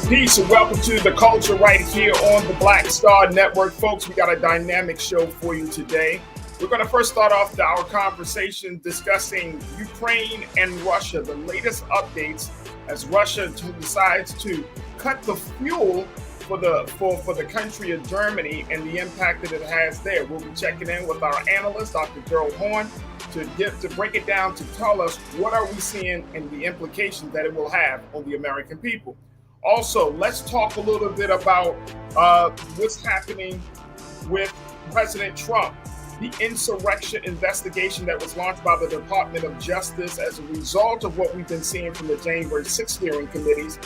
Peace and welcome to The Culture right here on the Black Star Network. Folks, we got a dynamic show for you today. We're going to first start off our conversation discussing Ukraine and Russia, the latest updates as Russia decides to cut the fuel for the country of Germany and the impact that it has there. We'll be checking in with our analyst, Dr. Gerald Horn, to break it down, to tell us what are we seeing and the implications that it will have on the American people. Also, let's talk a little bit about what's happening with President Trump, the insurrection investigation that was launched by the Department of Justice as a result of what we've been seeing from the January 6th hearing committees.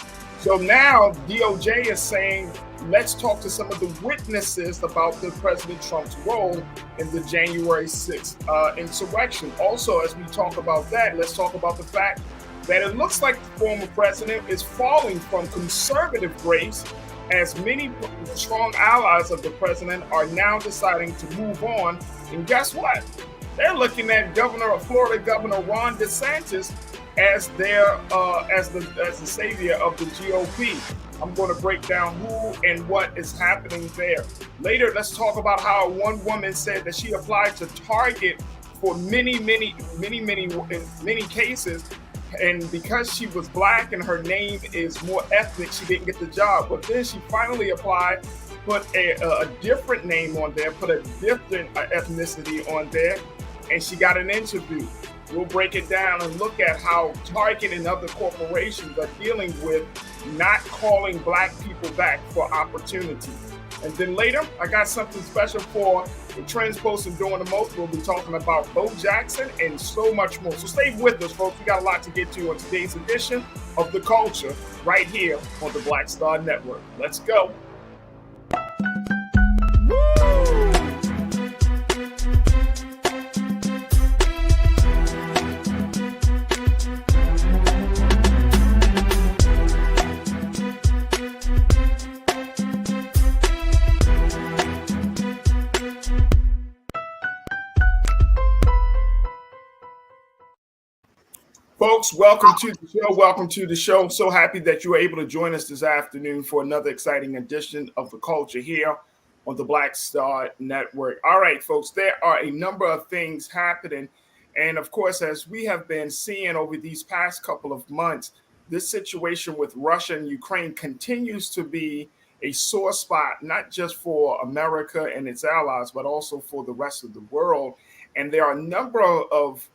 So now DOJ is saying, let's talk to some of the witnesses about the President Trump's role in the January 6th insurrection. Also, as we talk about that, let's talk about the fact that it looks like the former president is falling from conservative grace as many strong allies of the president are now deciding to move on. And guess what? They're looking at Florida Governor Ron DeSantis as their as the savior of the GOP. I'm going to break down who and what is happening there. Later, let's talk about how one woman said that she applied to Target for many cases. And because she was black and her name is more ethnic, she didn't get the job. But then she finally applied, put a different name on there, put a different ethnicity on there, and she got an interview. We'll break it down and look at how Target and other corporations are dealing with not calling black people back for opportunity. And then later, I got something special for the trends posting during the most. We'll be talking about Bo Jackson and so much more. So stay with us, folks. We got a lot to get to on today's edition of The Culture right here on the Black Star Network. Let's go. Folks, welcome to the show. Welcome to the show. So happy that you were able to join us this afternoon for another exciting edition of The Culture here on the Black Star Network. All right, folks, there are a number of things happening. And of course, as we have been seeing over these past couple of months, this situation with Russia and Ukraine continues to be a sore spot, not just for America and its allies, but also for the rest of the world. And there are a number of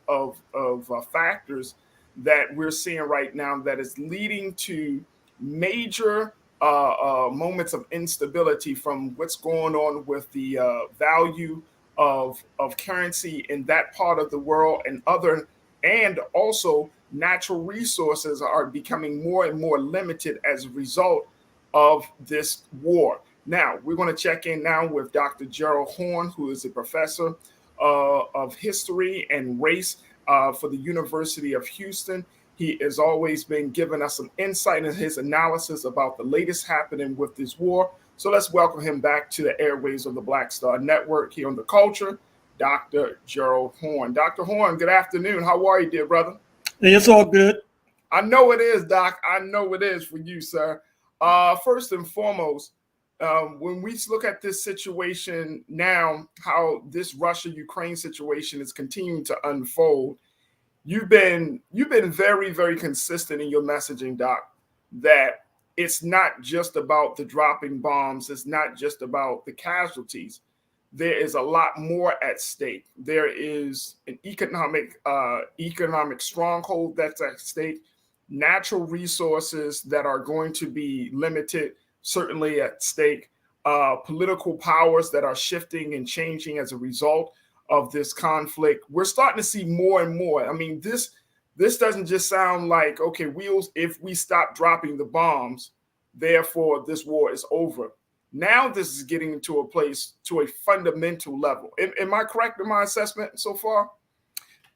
factors that we're seeing right now that is leading to major moments of instability, from what's going on with the value of currency in that part of the world and also natural resources are becoming more and more limited as a result of this war. Now, we're going to check in now with Dr. Gerald Horn, who is a professor of history and race for the University of Houston. He has always been giving us some insight in his analysis about the latest happening with this war. So let's welcome him back to the airways of the Black Star Network here on The Culture, Dr. Gerald Horn. Dr. Horn, good afternoon. How are you, dear brother? Hey, it's all good. I know it is, Doc. I know it is for you, sir. First and foremost, when we look at this situation now, how this Russia-Ukraine situation is continuing to unfold, you've been very, very consistent in your messaging, Doc, that it's not just about the dropping bombs. It's not just about the casualties. There is a lot more at stake. There is an economic stronghold that's at stake, natural resources that are going to be limited, certainly at stake, political powers that are shifting and changing as a result of this conflict. We're starting to see more and more. I mean, this doesn't just sound like, okay, if we stop dropping the bombs, therefore this war is over. Now this is getting into a fundamental level. Am I correct in my assessment so far?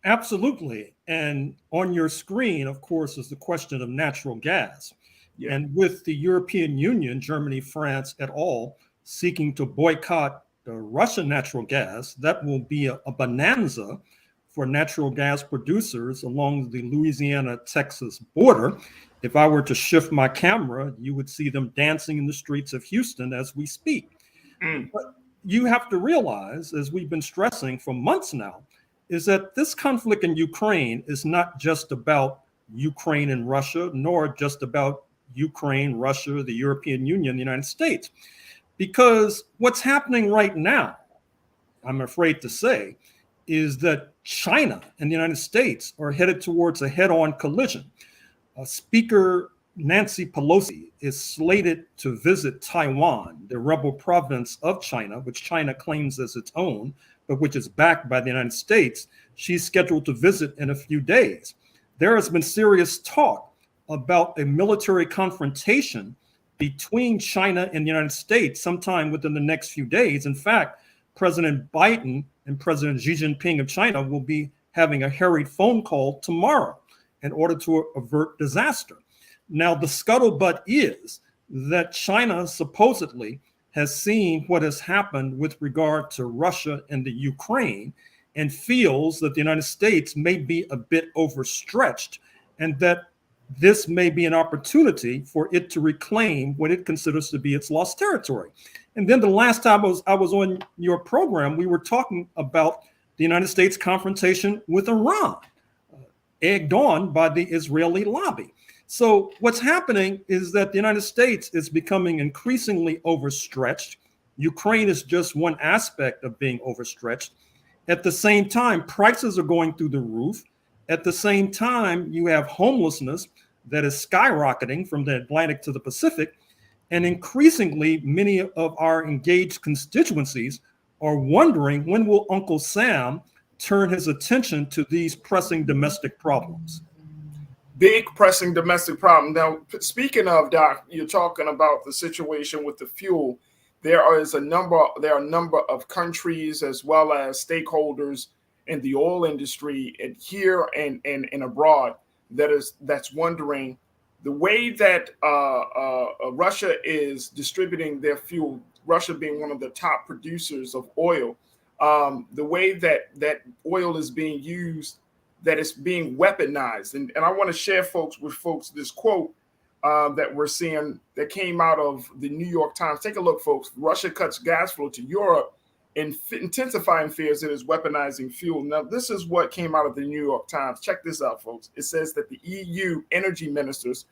Absolutely. And on your screen, of course, is the question of natural gas. Yeah. And with the European Union, Germany, France, et al., seeking to boycott the Russian natural gas, that will be a bonanza for natural gas producers along the Louisiana-Texas border. If I were to shift my camera, you would see them dancing in the streets of Houston as we speak. But you have to realize, as we've been stressing for months now, is that this conflict in Ukraine is not just about Ukraine and Russia, nor just about Ukraine, Russia, the European Union, the United States. Because what's happening right now, I'm afraid to say, is that China and the United States are headed towards a head-on collision. Speaker Nancy Pelosi is slated to visit Taiwan, the rebel province of China, which China claims as its own, but which is backed by the United States. She's scheduled to visit in a few days. There has been serious talk about a military confrontation between China and the United States sometime within the next few days. In fact, President Biden and President Xi Jinping of China will be having a hurried phone call tomorrow in order to avert disaster. Now, the scuttlebutt is that China supposedly has seen what has happened with regard to Russia and the Ukraine and feels that the United States may be a bit overstretched and that this may be an opportunity for it to reclaim what it considers to be its lost territory. And then the last time I was on your program, we were talking about the United States confrontation with Iran, egged on by the Israeli lobby. So what's happening is that the United States is becoming increasingly overstretched. Ukraine is just one aspect of being overstretched. At the same time, prices are going through the roof. At the same time, you have homelessness that is skyrocketing from the Atlantic to the Pacific. And increasingly, many of our engaged constituencies are wondering, when will Uncle Sam turn his attention to these pressing domestic problems? Big pressing domestic problem. Now, speaking of, Doc, you're talking about the situation with the fuel. There are a number of countries as well as stakeholders in the oil industry and here and abroad that's wondering the way that Russia is distributing their fuel, Russia being one of the top producers of oil, the way that oil is being used, that it's being weaponized. And I want to share with folks this quote that we're seeing that came out of the New York Times. Take a look, folks. Russia cuts gas flow to Europe and intensifying fears it is weaponizing fuel. Now, this is what came out of the New York Times. Check this out, folks. It says that the EU energy ministers,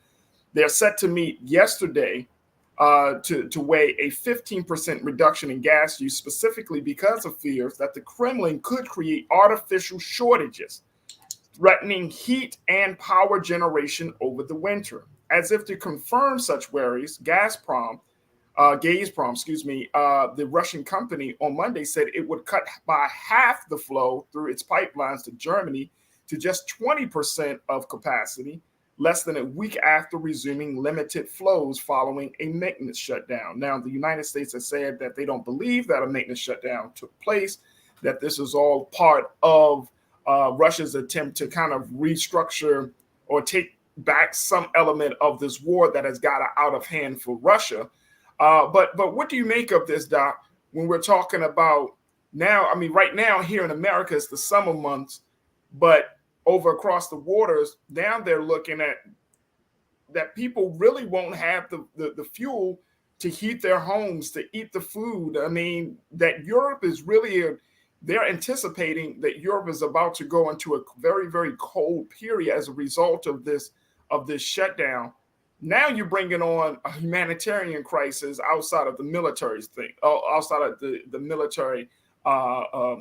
they're set to meet yesterday to weigh a 15% reduction in gas use, specifically because of fears that the Kremlin could create artificial shortages, threatening heat and power generation over the winter. As if to confirm such worries, Gazprom, the Russian company on Monday said it would cut by half the flow through its pipelines to Germany to just 20% of capacity, less than a week after resuming limited flows following a maintenance shutdown. Now, the United States has said that they don't believe that a maintenance shutdown took place, that this is all part of Russia's attempt to kind of restructure or take back some element of this war that has got out of hand for Russia. But what do you make of this, Doc, when we're talking about now? I mean, right now here in America, it's the summer months, but over across the waters, now they're looking at that people really won't have the fuel to heat their homes, to eat the food. I mean, that Europe is really they're anticipating that Europe is about to go into a very, very cold period as a result of this shutdown. Now you're bringing on a humanitarian crisis outside of the military thing, outside of the military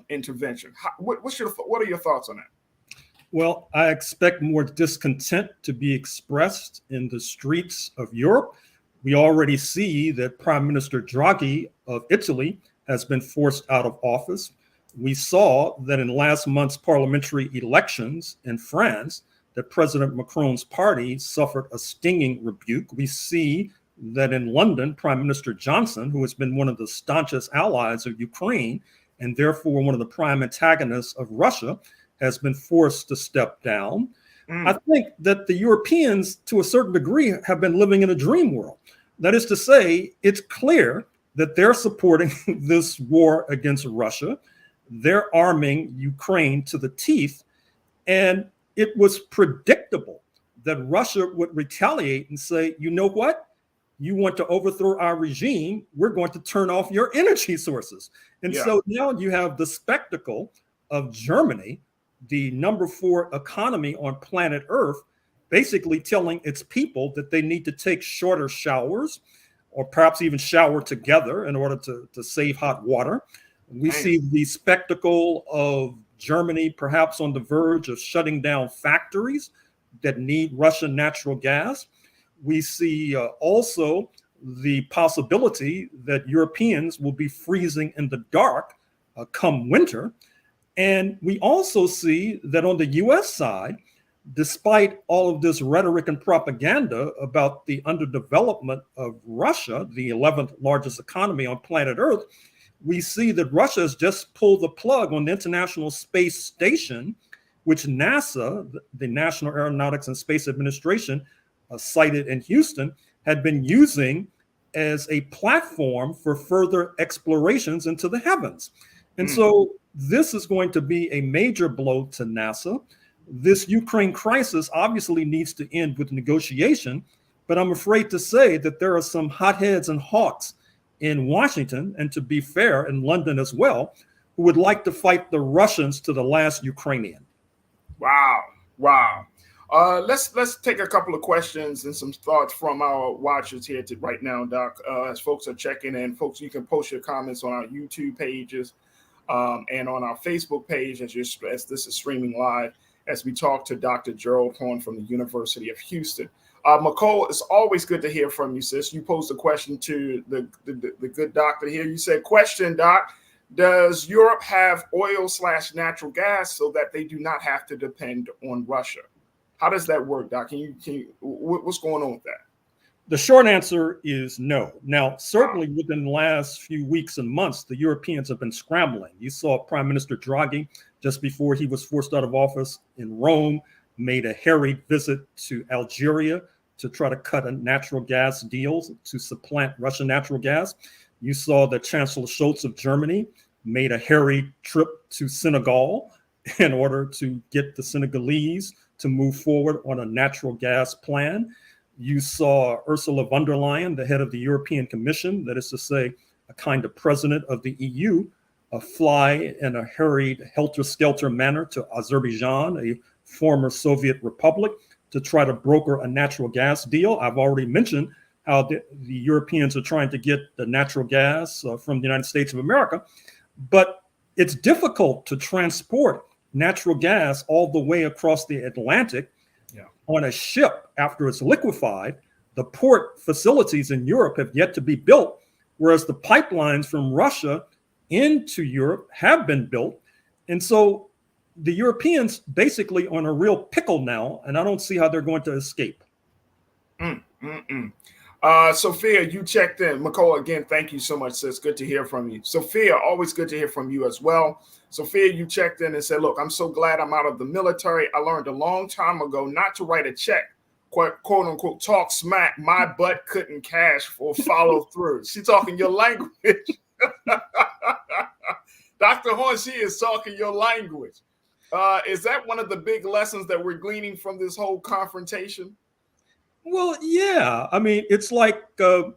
intervention. What are your thoughts on that? Well, I expect more discontent to be expressed in the streets of Europe. We already see that Prime Minister Draghi of Italy has been forced out of office. We saw that in last month's parliamentary elections in France, that President Macron's party suffered a stinging rebuke. We see that in London, Prime Minister Johnson, who has been one of the staunchest allies of Ukraine and therefore one of the prime antagonists of Russia, has been forced to step down. I think that the Europeans, to a certain degree, have been living in a dream world. That is to say, it's clear that they're supporting this war against Russia. They're arming Ukraine to the teeth. And it was predictable that Russia would retaliate and say, you know what? You want to overthrow our regime, we're going to turn off your energy sources. And so now you have the spectacle of Germany, the number 4 economy on planet Earth, basically telling its people that they need to take shorter showers or perhaps even shower together in order to save hot water. We see the spectacle of Germany perhaps on the verge of shutting down factories that need Russian natural gas. We see also the possibility that Europeans will be freezing in the dark come winter. And we also see that on the US side, despite all of this rhetoric and propaganda about the underdevelopment of Russia, the 11th largest economy on planet Earth, we see that Russia has just pulled the plug on the International Space Station, which NASA, the National Aeronautics and Space Administration, sited in Houston, had been using as a platform for further explorations into the heavens. And so this is going to be a major blow to NASA. This Ukraine crisis obviously needs to end with negotiation, but I'm afraid to say that there are some hotheads and hawks in Washington, and to be fair, in London as well, who would like to fight the Russians to the last Ukrainian. Wow. Let's take a couple of questions and some thoughts from our watchers here right now, Doc. As folks are checking in, folks, you can post your comments on our YouTube pages and on our Facebook page as this is streaming live as we talk to Dr. Gerald Horn from the University of Houston. McCall, it's always good to hear from you, sis. You posed a question to the good doctor here. You said, question, Doc, does Europe have oil/natural gas so that they do not have to depend on Russia? How does that work, Doc? What's going on with that? The short answer is no. Now, certainly within the last few weeks and months, the Europeans have been scrambling. You saw Prime Minister Draghi, just before he was forced out of office in Rome, made a harried visit to Algeria to try to cut a natural gas deal to supplant Russian natural gas. You saw that Chancellor Scholz of Germany made a harried trip to Senegal in order to get the Senegalese to move forward on a natural gas plan. You saw Ursula von der Leyen, the head of the European Commission, that is to say, a kind of president of the EU, fly in a hurried, helter-skelter manner to Azerbaijan, a former Soviet republic, to try to broker a natural gas deal. I've already mentioned how the Europeans are trying to get the natural gas from the United States of America, but it's difficult to transport natural gas all the way across the Atlantic on a ship after it's liquefied. The port facilities in Europe have yet to be built, whereas the pipelines from Russia into Europe have been built. And so the Europeans basically are in a real pickle now, and I don't see how they're going to escape. Sophia, you checked in. McCall, again, thank you so much, sis. Good to hear from you. Sophia, always good to hear from you as well. Sophia, you checked in and said, look, I'm so glad I'm out of the military. I learned a long time ago not to write a check, quote unquote, talk smack. My butt couldn't cash or follow through. She's talking your language. Dr. Horn, she is talking your language. Is that one of the big lessons that we're gleaning from this whole confrontation? Well, yeah. I mean, it's like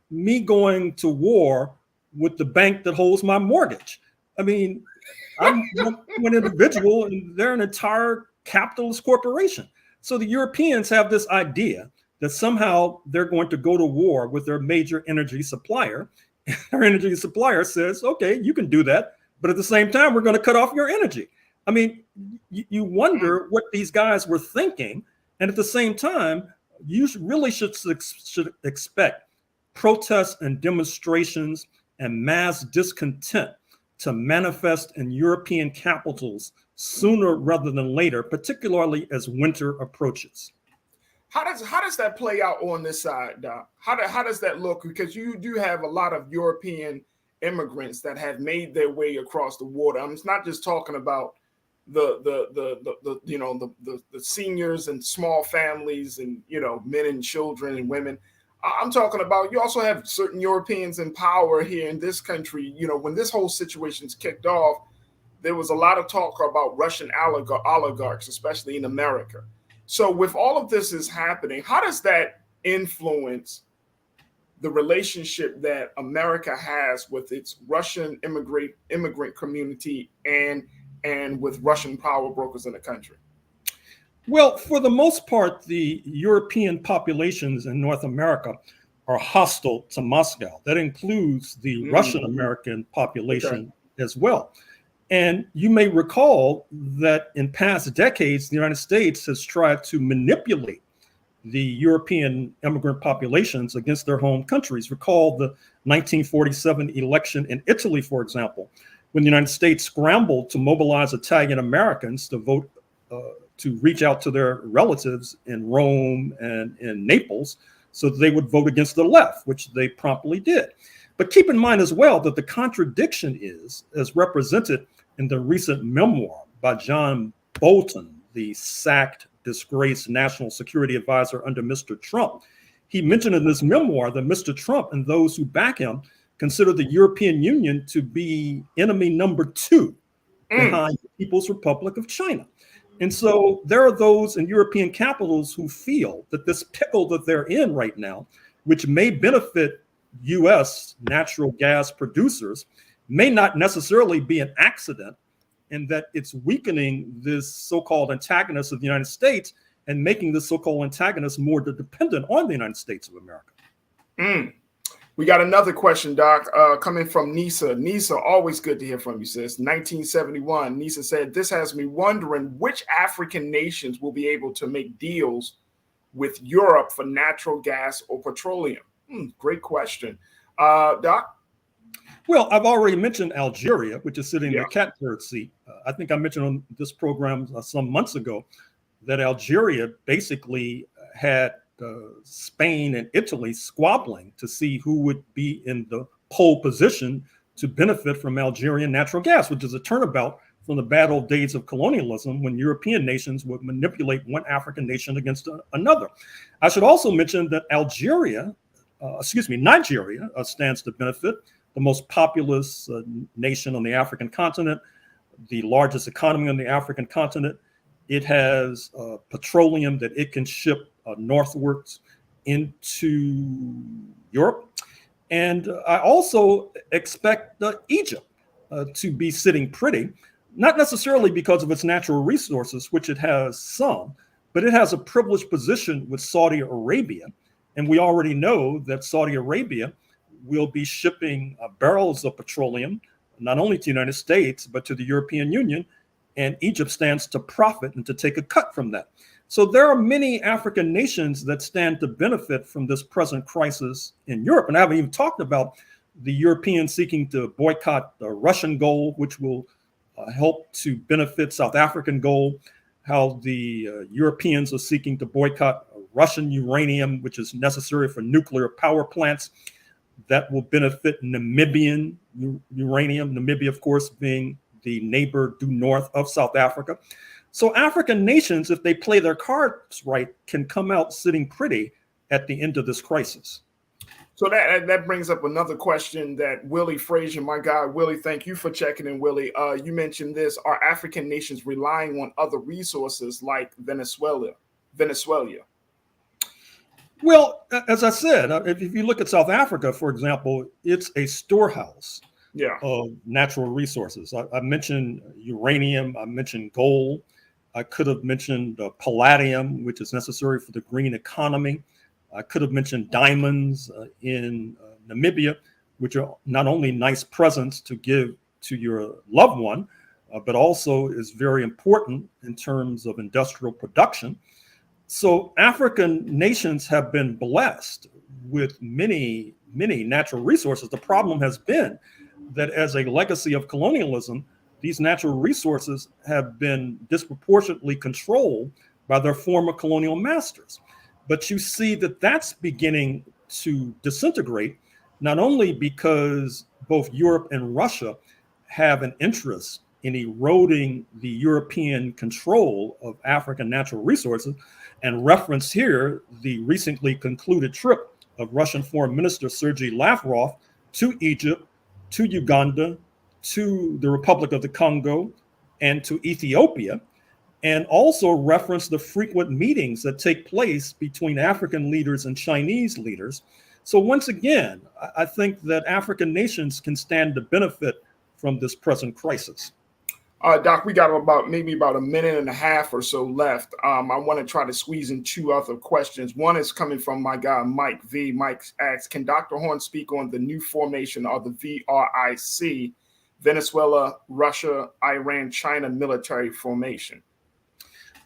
me going to war with the bank that holds my mortgage. I mean, I'm one individual and they're an entire capitalist corporation. So the Europeans have this idea that somehow they're going to go to war with their major energy supplier. Our energy supplier says, okay, you can do that, but at the same time, we're going to cut off your energy. I mean, you wonder what these guys were thinking. And at the same time, you really should expect protests and demonstrations and mass discontent to manifest in European capitals sooner rather than later, particularly as winter approaches. How does that play out on this side, Doc? How does that look? Because you do have a lot of European immigrants that have made their way across the water. I'm not just talking about the seniors and small families and men and children and women. I'm talking about you also have certain Europeans in power here in this country. When this whole situation's kicked off, there was a lot of talk about Russian oligarchs, especially in America. So with all of this is happening, how does that influence the relationship that America has with its Russian immigrant community and with Russian power brokers in the country? Well, for the most part, the European populations in North America are hostile to Moscow. That includes the Russian American population as well. And you may recall that in past decades, the United States has tried to manipulate the European immigrant populations against their home countries. Recall the 1947 election in Italy, for example, when the United States scrambled to mobilize Italian Americans to vote, to reach out to their relatives in Rome and in Naples so that they would vote against the left, which they promptly did. But keep in mind as well that the contradiction is, as represented in the recent memoir by John Bolton, the sacked, disgraced national security advisor under Mr. Trump. He mentioned in this memoir that Mr. Trump and those who back him consider the European Union to be enemy number 2 behind the People's Republic of China. And so there are those in European capitals who feel that this pickle that they're in right now, which may benefit US natural gas producers, may not necessarily be an accident, and that it's weakening this so-called antagonist of the United States and making this so-called antagonist more dependent on the United States of America. We got another question, Doc, coming from Nisa. Nisa, always good to hear from you, sis. 1971, Nisa said, this has me wondering which African nations will be able to make deals with Europe for natural gas or petroleum? Great question. Doc? Well, I've already mentioned Algeria, which is sitting in the catbird seat. I think I mentioned on this program some months ago that Algeria basically had Spain and Italy squabbling to see who would be in the pole position to benefit from Algerian natural gas, which is a turnabout from the bad old days of colonialism when European nations would manipulate one African nation against another. I should also mention that Nigeria stands to benefit, the most populous nation on the African continent, the largest economy on the African continent. It has petroleum that it can ship northwards into Europe. And I also expect Egypt to be sitting pretty, not necessarily because of its natural resources, which it has some, but it has a privileged position with Saudi Arabia. And we already know that Saudi Arabia will be shipping barrels of petroleum, not only to the United States, but to the European Union. And Egypt stands to profit and to take a cut from that. So there are many African nations that stand to benefit from this present crisis in Europe. And I haven't even talked about the Europeans seeking to boycott the Russian gold, which will help to benefit South African gold, how the Europeans are seeking to boycott Russian uranium, which is necessary for nuclear power plants. That will benefit Namibian uranium, Namibia, of course, being the neighbor due north of South Africa. So African nations, if they play their cards right, can come out sitting pretty at the end of this crisis. So that brings up another question that Willie Frazier, my guy, Willie, thank you for checking in, Willie. You mentioned this, are African nations relying on other resources like Venezuela? Well, as I said, if you look at South Africa, for example, it's a storehouse of natural resources. I mentioned uranium, I mentioned gold, I could have mentioned palladium, which is necessary for the green economy. I could have mentioned diamonds in Namibia, which are not only nice presents to give to your loved one, but also is very important in terms of industrial production. So African nations have been blessed with many, many natural resources. The problem has been that as a legacy of colonialism, these natural resources have been disproportionately controlled by their former colonial masters. But you see that that's beginning to disintegrate, not only because both Europe and Russia have an interest in eroding the European control of African natural resources, and reference here the recently concluded trip of Russian Foreign Minister Sergei Lavrov to Egypt, to Uganda, to the Republic of the Congo, and to Ethiopia. and also referenced the frequent meetings that take place between African leaders and Chinese leaders. So once again, I think that African nations can stand to benefit from this present crisis. Doc, we got maybe about a minute and a half or so left. I want to try to squeeze in two other questions. One is coming from my guy, Mike V. Mike asks, can Dr. Horn speak on the new formation of the VRIC, Venezuela, Russia, Iran, China military formation?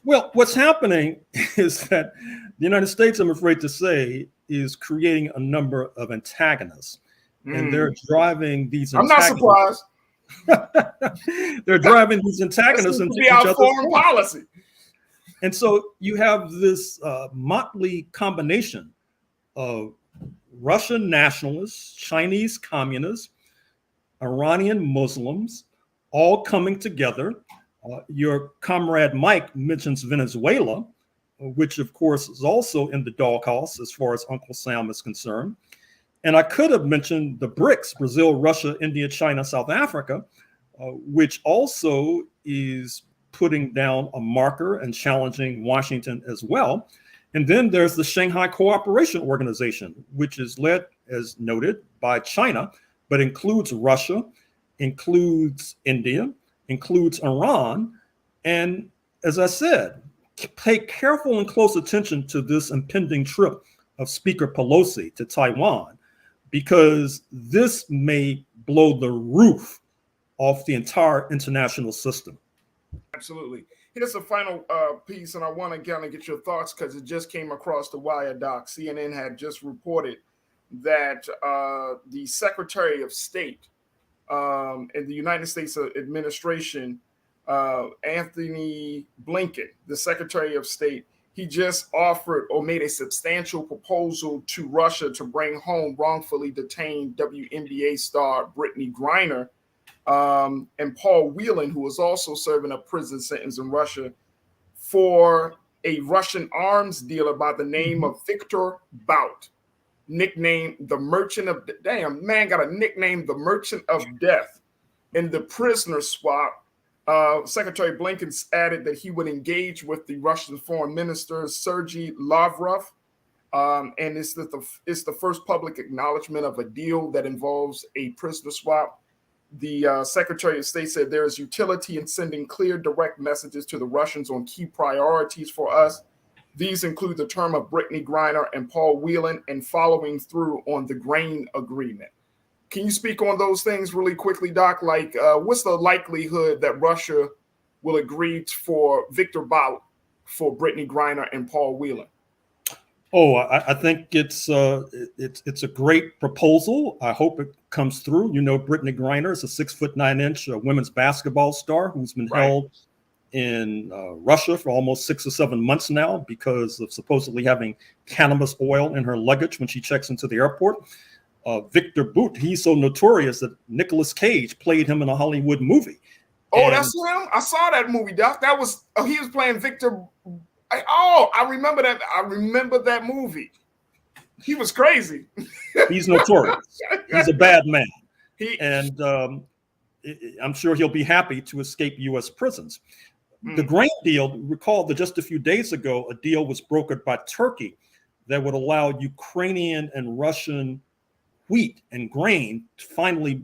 Well, what's happening is that the United States, I'm afraid to say, is creating a number of antagonists. And they're driving these antagonists. I'm not surprised. They're driving these antagonists into each other's foreign policy. And so you have this motley combination of Russian nationalists, Chinese communists, Iranian Muslims, all coming together. Your comrade Mike mentions Venezuela, which of course is also in the doghouse as far as Uncle Sam is concerned. And I could have mentioned the BRICS, Brazil, Russia, India, China, South Africa, which also is putting down a marker and challenging Washington as well. And then there's the Shanghai Cooperation Organization, which is led, as noted, by China, but includes Russia, includes India, includes Iran. And as I said, pay careful and close attention to this impending trip of Speaker Pelosi to Taiwan, because this may blow the roof off the entire international system. Absolutely. Here's a final piece, and I want to kind of get your thoughts because it just came across the wire, Doc. CNN had just reported that the Secretary of State in the United States administration, Anthony Blinken, the Secretary of State, he just offered or made a substantial proposal to Russia to bring home wrongfully detained WNBA star Brittany Griner and Paul Whelan, who was also serving a prison sentence in Russia, for a Russian arms dealer by the name of Victor Bout, nicknamed the Merchant of Damn, man got a nickname, the Merchant of Death. In the prisoner swap, Secretary Blinken added that he would engage with the Russian Foreign Minister Sergei Lavrov, and it's the first public acknowledgement of a deal that involves a prisoner swap. The Secretary of State said there is utility in sending clear, direct messages to the Russians on key priorities for us. These include the term of Brittany Griner and Paul Whelan and following through on the grain agreement. Can you speak on those things really quickly, Doc? Like, what's the likelihood that Russia will agree for Victor Bout for Brittany Griner and Paul Whelan? Oh, I think it's a great proposal. I hope it comes through. You know, Brittany Griner is a 6'9" women's basketball star who's been held in Russia for almost 6 or 7 months now because of supposedly having cannabis oil in her luggage when she checks into the airport. Victor Bout, he's so notorious that Nicolas Cage played him in a Hollywood movie. Oh, that's him? I saw that movie, Doc. That was he was playing Victor. I remember that. I remember that movie. He was crazy. He's notorious. He's a bad man. I'm sure he'll be happy to escape U.S. prisons. The grain deal, recall that just a few days ago, a deal was brokered by Turkey that would allow Ukrainian and Russian wheat and grain to finally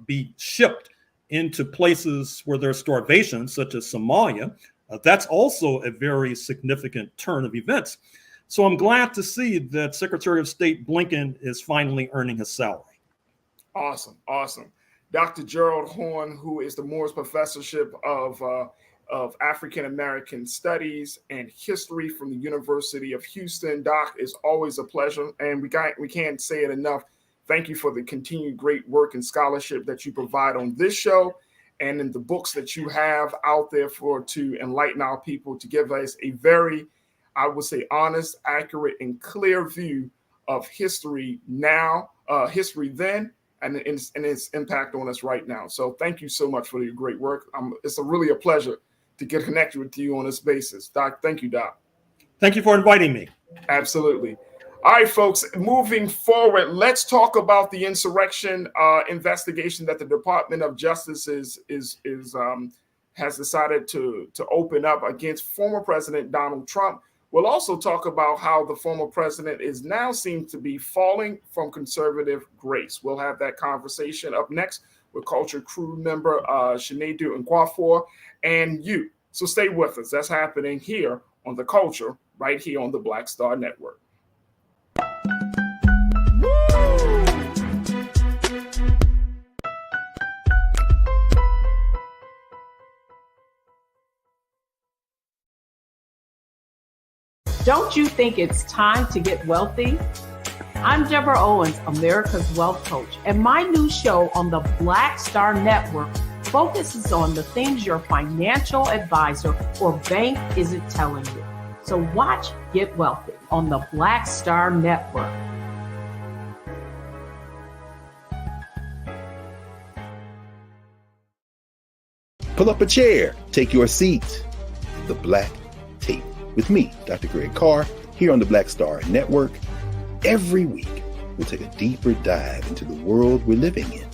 be shipped into places where there's starvation, such as Somalia. That's also a very significant turn of events. So I'm glad to see that Secretary of State Blinken is finally earning his salary. Awesome. Dr. Gerald Horn, who is the Moores Professorship of African American Studies and History from the University of Houston. Doc, it's always a pleasure, and we can't say it enough. Thank you for the continued great work and scholarship that you provide on this show and in the books that you have out there to enlighten our people, to give us a very, I would say, honest, accurate, and clear view of history now, history then, and its impact on us right now. So thank you so much for your great work. It's really a pleasure to get connected with you on this basis. Doc, thank you, Doc. Thank you for inviting me. Absolutely. All right, folks, moving forward, let's talk about the insurrection investigation that the Department of Justice has decided to open up against former President Donald Trump. We'll also talk about how the former president is now seems to be falling from conservative grace. We'll have that conversation up next with Culture crew member Shinedu Nkwafor and you. So stay with us. That's happening here on The Culture, right here on the Black Star Network. Don't you think it's time to get wealthy? I'm Deborah Owens, America's Wealth Coach, and my new show on the Black Star Network focuses on the things your financial advisor or bank isn't telling you. So watch Get Wealthy on the Black Star Network. Pull up a chair, take your seat. The Black Tape with me, Dr. Greg Carr, here on the Black Star Network. Every week, we'll take a deeper dive into the world we're living in.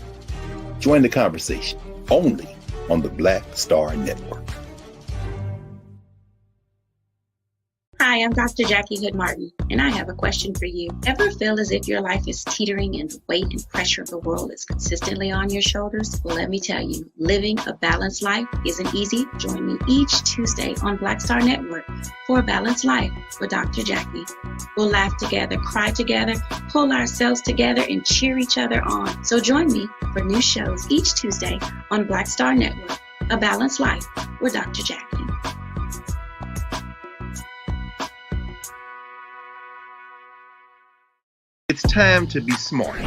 Join the conversation only on the Black Star Network. Hi, I'm Dr. Jackie Hood Martin, and I have a question for you. Ever feel as if your life is teetering and the weight and pressure of the world is consistently on your shoulders? Well, let me tell you, living a balanced life isn't easy. Join me each Tuesday on Black Star Network for A Balanced Life with Dr. Jackie. We'll laugh together, cry together, pull ourselves together, and cheer each other on. So join me for new shows each Tuesday on Black Star Network, A Balanced Life with Dr. Jackie. It's time to be smart.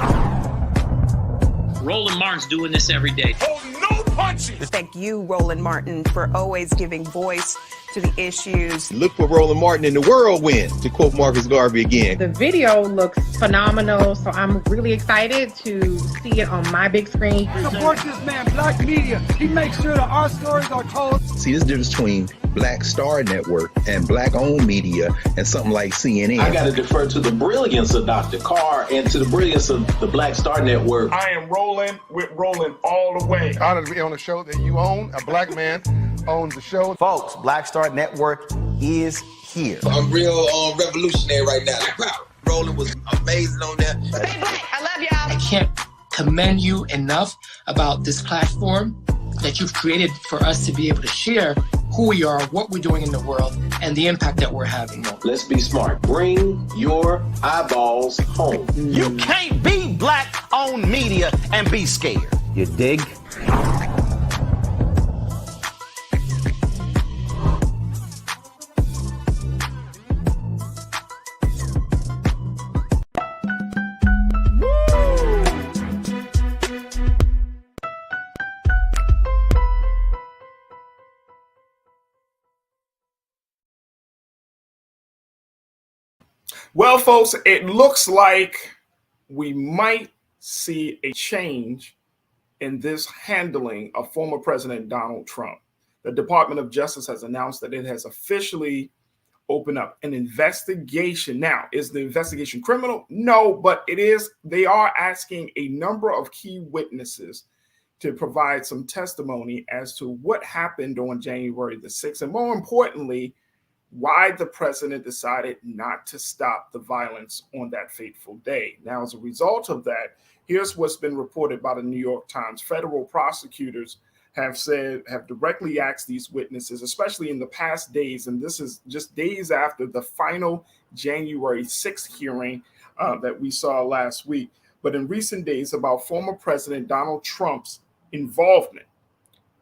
Roland Martin's doing this every day. Oh, no punches! Thank you, Roland Martin, for always giving voice to the issues. Look for Roland Martin in the whirlwind, to quote Marcus Garvey again. The video looks phenomenal, so I'm really excited to see it on my big screen. Support this man, Black Media. He makes sure that our stories are told. See, there's a difference between Black Star Network and Black-owned media and something like CNN. I got to defer to the brilliance of Dr. Carr and to the brilliance of the Black Star Network. I am rolling with Roland all the way. Honored to be on a show that you own. A black man owns the show. Folks, Black Star Network is here. I'm real revolutionary right now. Roland was amazing on there. Hey, Black, I love y'all. I can't commend you enough about this platform that you've created for us to be able to share who we are, what we're doing in the world, and the impact that we're having. Let's be smart. Bring your eyeballs home. You can't be Black-owned media and be scared. You dig? Well, folks, it looks like we might see a change in this handling of former President Donald Trump. The Department of Justice has announced that it has officially opened up an investigation. Now, is the investigation criminal? No, but it is. They are asking a number of key witnesses to provide some testimony as to what happened on January the 6th, and more importantly, why the president decided not to stop the violence on that fateful day. Now, as a result of that, here's what's been reported by the New York Times. Federal prosecutors have directly asked these witnesses, especially in the past days, and this is just days after the final January 6th hearing that we saw last week, but in recent days, about former President Donald Trump's involvement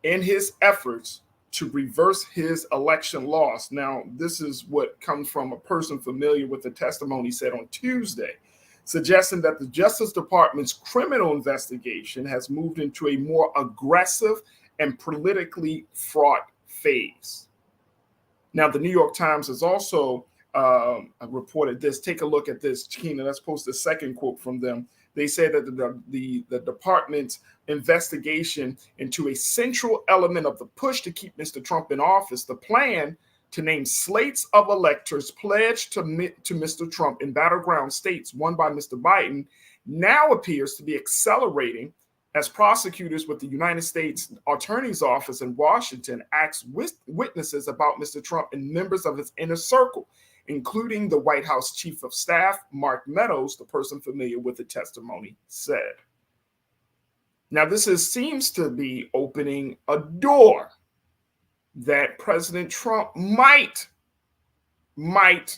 in his efforts to reverse his election loss. Now, this is what comes from a person familiar with the testimony said on Tuesday, suggesting that the Justice Department's criminal investigation has moved into a more aggressive and politically fraught phase. Now, the New York Times has also reported this. Take a look at this, Tina. Let's post the second quote from them. They say that the department's investigation into a central element of the push to keep Mr. Trump in office, the plan to name slates of electors pledged to Mr. Trump in battleground states won by Mr. Biden, now appears to be accelerating as prosecutors with the United States Attorney's Office in Washington asked witnesses about Mr. Trump and members of his inner circle, including the White House Chief of Staff, Mark Meadows, the person familiar with the testimony, said. Now, this seems to be opening a door that President Trump might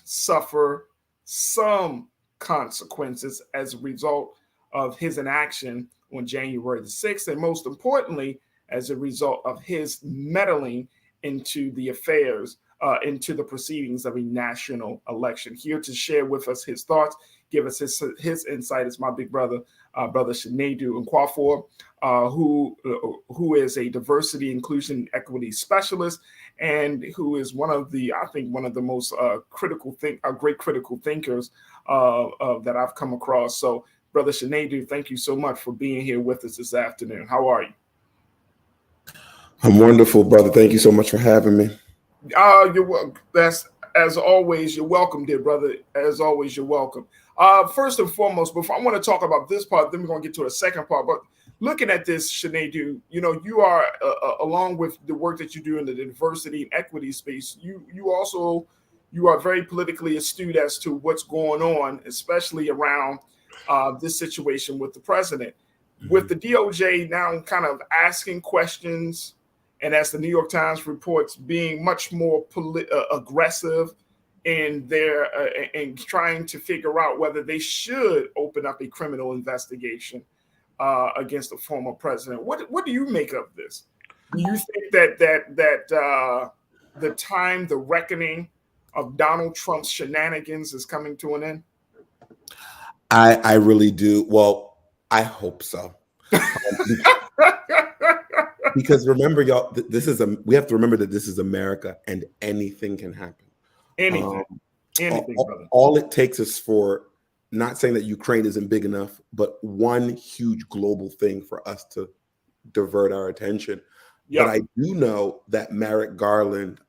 suffer some consequences as a result of his inaction on January the 6th, and most importantly, as a result of his meddling into the affairs, into the proceedings of a national election. Here to share with us his thoughts, give us his insight is my big brother, Brother Shinedu Nwafor, who is a diversity, inclusion, equity specialist, and who is one of the most great critical thinkers that I've come across. So, Brother Shinedu, thank you so much for being here with us this afternoon. How are you? I'm wonderful, brother. Thank you so much for having me. You're welcome. As always, you're welcome, dear brother. As always, you're welcome. First and foremost, before I want to talk about this part, then we're going to get to the second part. But looking at this, Shinedu, you are along with the work that you do in the diversity and equity space. You are very politically astute as to what's going on, especially around this situation with the president, with the DOJ now kind of asking questions, and as the New York Times reports, being much more aggressive in their in trying to figure out whether they should open up a criminal investigation against the former president. What do you make of this? Do you think that the reckoning of Donald Trump's shenanigans is coming to an end? I really do. Well, I hope so. Because remember, y'all, we have to remember that this is America and anything can happen. Anything, brother. All it takes is for, not saying that Ukraine isn't big enough, but one huge global thing for us to divert our attention. Yep. But I do know that Merrick Garland,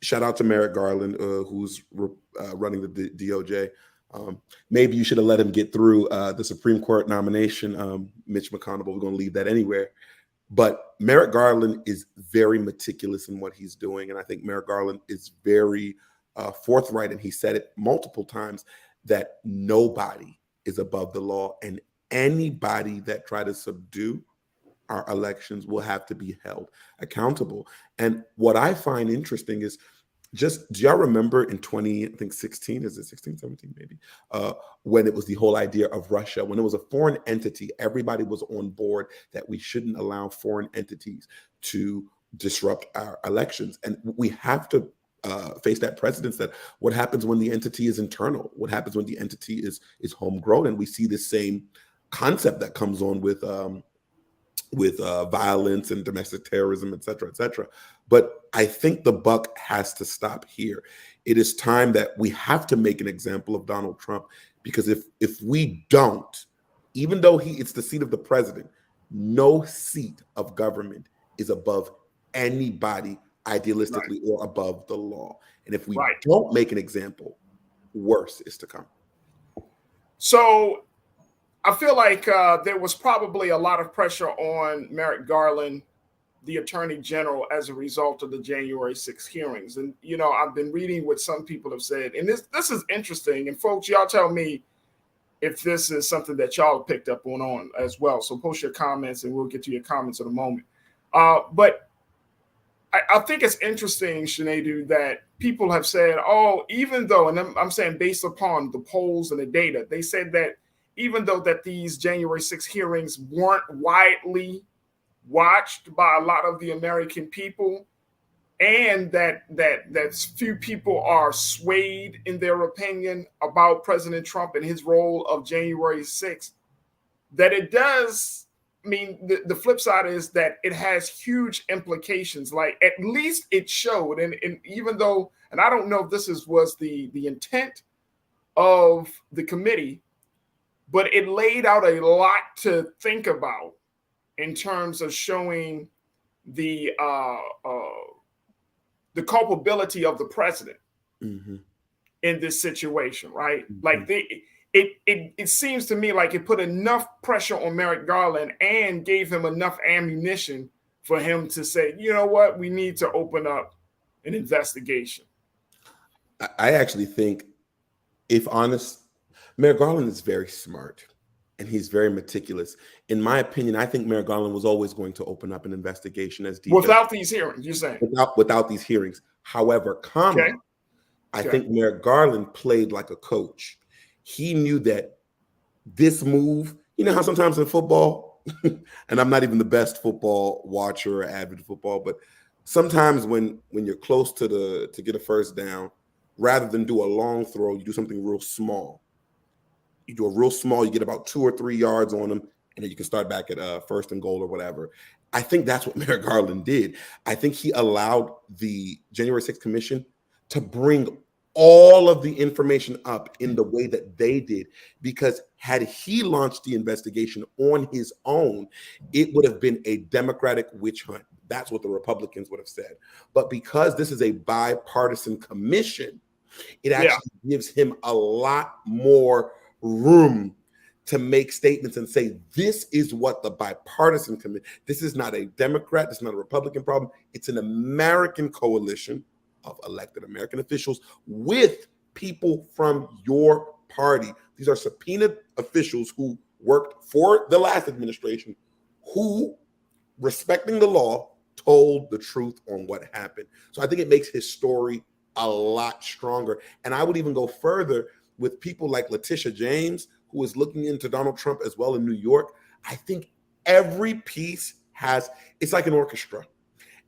shout out to Merrick Garland, who's running the DOJ. Maybe you should have let him get through the Supreme Court nomination, Mitch McConnell, but we're going to leave that anywhere. But Merrick Garland is very meticulous in what he's doing. And I think Merrick Garland is very forthright, and he said it multiple times, that nobody is above the law, and anybody that try to subdue our elections will have to be held accountable. And what I find interesting is, do y'all remember in 2016, is it 16, 17 maybe, when it was the whole idea of Russia, when it was a foreign entity, everybody was on board that we shouldn't allow foreign entities to disrupt our elections. And we have to face that precedence, that what happens when the entity is internal, what happens when the entity is homegrown. And we see the same concept that comes on with violence and domestic terrorism, et cetera, et cetera. But I think the buck has to stop here. It is time that we have to make an example of Donald Trump, because if we don't, even though it's the seat of the president, no seat of government is above anybody idealistically or above the law. And if we don't make an example, worse is to come. So I feel like there was probably a lot of pressure on Merrick Garland, the Attorney General, as a result of the January 6th hearings. And, I've been reading what some people have said, and this is interesting. And folks, y'all tell me if this is something that y'all picked up on as well. So post your comments and we'll get to your comments in a moment. But I think it's interesting, Shinedu, that people have said, even though, and I'm saying based upon the polls and the data, they said that even though that these January 6th hearings weren't widely watched by a lot of the American people, and that few people are swayed in their opinion about President Trump and his role of January 6th, that it does mean the flip side is that it has huge implications. Like, at least it showed, and even though, and I don't know if this was the intent of the committee, but it laid out a lot to think about in terms of showing the culpability of the president in this situation, right? Mm-hmm. Like it seems to me like it put enough pressure on Merrick Garland and gave him enough ammunition for him to say, you know what, we need to open up an investigation. I actually think, if honest, Merrick Garland is very smart and he's very meticulous. In my opinion, I think Merrick Garland was always going to open up an investigation as deep without these hearings, you're saying? Without these hearings. However, I think Merrick Garland played like a coach. He knew that this move, you know how sometimes in football, and I'm not even the best football watcher or avid football, but sometimes when you're close to get a first down, rather than do a long throw, you do something real small. You do a real small, you get about 2 or 3 yards on them, and then you can start back at first and goal or whatever. I think that's what Merrick Garland did. I think he allowed the January 6th Commission to bring all of the information up in the way that they did, because had he launched the investigation on his own, it would have been a Democratic witch hunt. That's what the Republicans would have said. But because this is a bipartisan commission, it actually gives him a lot more room to make statements and say, this is what the bipartisan commission, this is not a Democrat, it's not a Republican problem, it's an American coalition of elected American officials with people from your party. These are subpoenaed officials who worked for the last administration, who, respecting the law, told the truth on what happened. So I think it makes his story a lot stronger. And I would even go further with people like Letitia James, who is looking into Donald Trump as well in New York. I think every piece it's like an orchestra.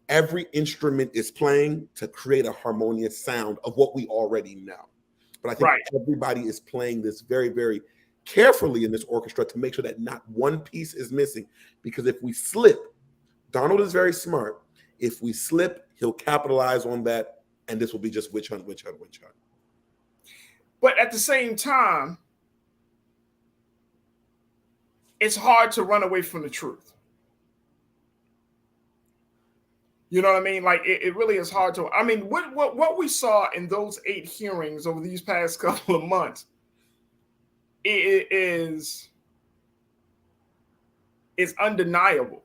Every instrument is playing to create a harmonious sound of what we already know. But I think everybody is playing this very, very carefully in this orchestra to make sure that not one piece is missing. Because if we slip, Donald is very smart. If we slip, he'll capitalize on that, and this will be just witch hunt, witch hunt, witch hunt. But at the same time, it's hard to run away from the truth. You know what I mean? Like it really is hard to. I mean, what we saw in those 8 hearings over these past couple of months is undeniable.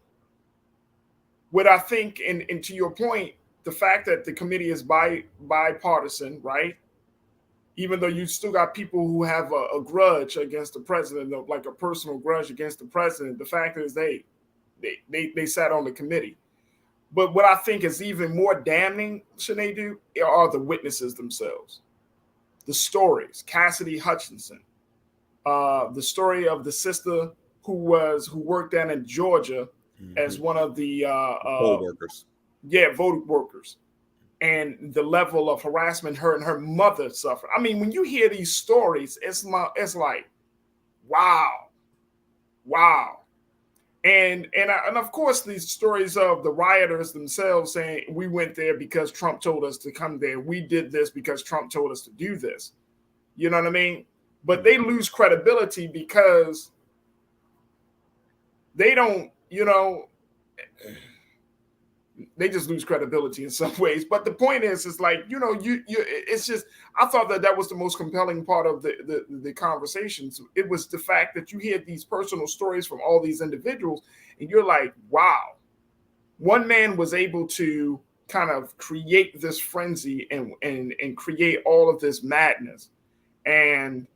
What I think, and to your point, the fact that the committee is bipartisan, right? Even though you still got people who have a grudge against the president, like a personal grudge against the president, the fact is they sat on the committee. But what I think is even more damning, Sinead, are the witnesses themselves. The stories, Cassidy Hutchinson, the story of the sister who worked down in Georgia as one of the poll workers. Yeah, vote workers. And the level of harassment her and her mother suffered. I mean, when you hear these stories, it's like, wow. And of course, these stories of the rioters themselves saying, we went there because Trump told us to come there. We did this because Trump told us to do this. You know what I mean? But they lose credibility because they don't, they just lose credibility in some ways. But the point is like, it's just, I thought that was the most compelling part of the conversations. It was the fact that you hear these personal stories from all these individuals and you're like, wow, one man was able to kind of create this frenzy and create all of this madness. And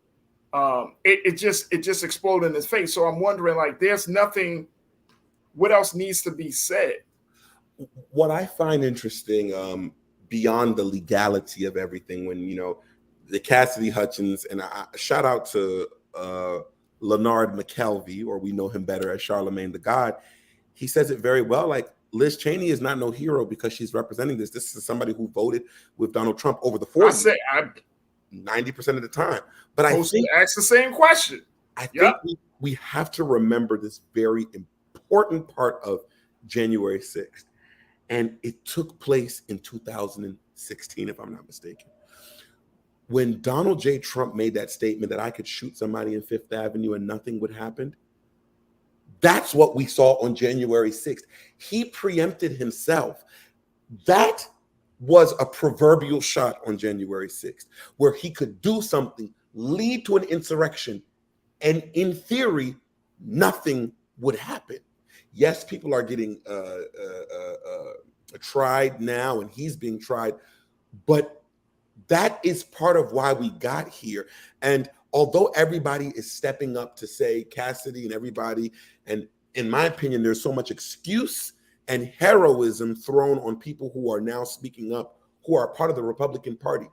it just exploded in his face. So I'm wondering, like, there's nothing, what else needs to be said? What I find interesting, beyond the legality of everything, when the Cassidy Hutchins, and I shout out to Leonard McKelvey, or we know him better as Charlemagne the God, he says it very well. Like, Liz Cheney is not no hero because she's representing this. This is somebody who voted with Donald Trump over the 90% of the time. But I think ask the same question. I think we have to remember this very important part of January 6th. And it took place in 2016, if I'm not mistaken. When Donald J. Trump made that statement that I could shoot somebody in Fifth Avenue and nothing would happen, that's what we saw on January 6th. He preempted himself. That was a proverbial shot on January 6th, where he could do something lead to an insurrection, and in theory, nothing would happen. Yes, people are getting tried now, and he's being tried, but that is part of why we got here. And although everybody is stepping up to say Cassidy and everybody, and in my opinion, there's so much excuse and heroism thrown on people who are now speaking up, who are part of the Republican Party.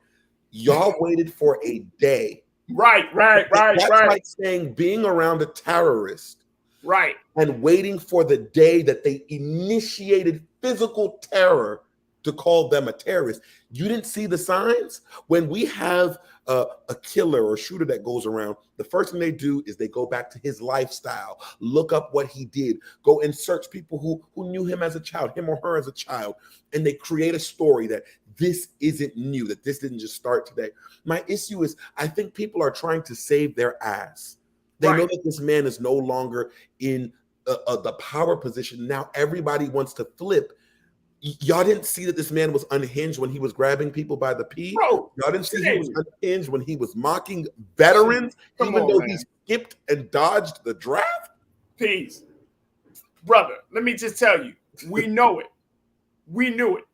Y'all waited for a day. Right. That's like saying being around a terrorist. Right. And waiting for the day that they initiated physical terror to call them a terrorist. You didn't see the signs? When we have a killer or shooter that goes around, the first thing they do is they go back to his lifestyle, look up what he did, go and search people who knew him as a child, him or her as a child, and they create a story that this isn't new, that this didn't just start today. My issue is I think people are trying to save their ass. They know that this man is no longer in the power position. Now everybody wants to flip. Y'all didn't see that this man was unhinged when he was grabbing people by the pee. Bro, y'all didn't see he was unhinged when he was mocking veterans, even though he skipped and dodged the draft. Peace. Brother, let me just tell you, we know it. We knew it.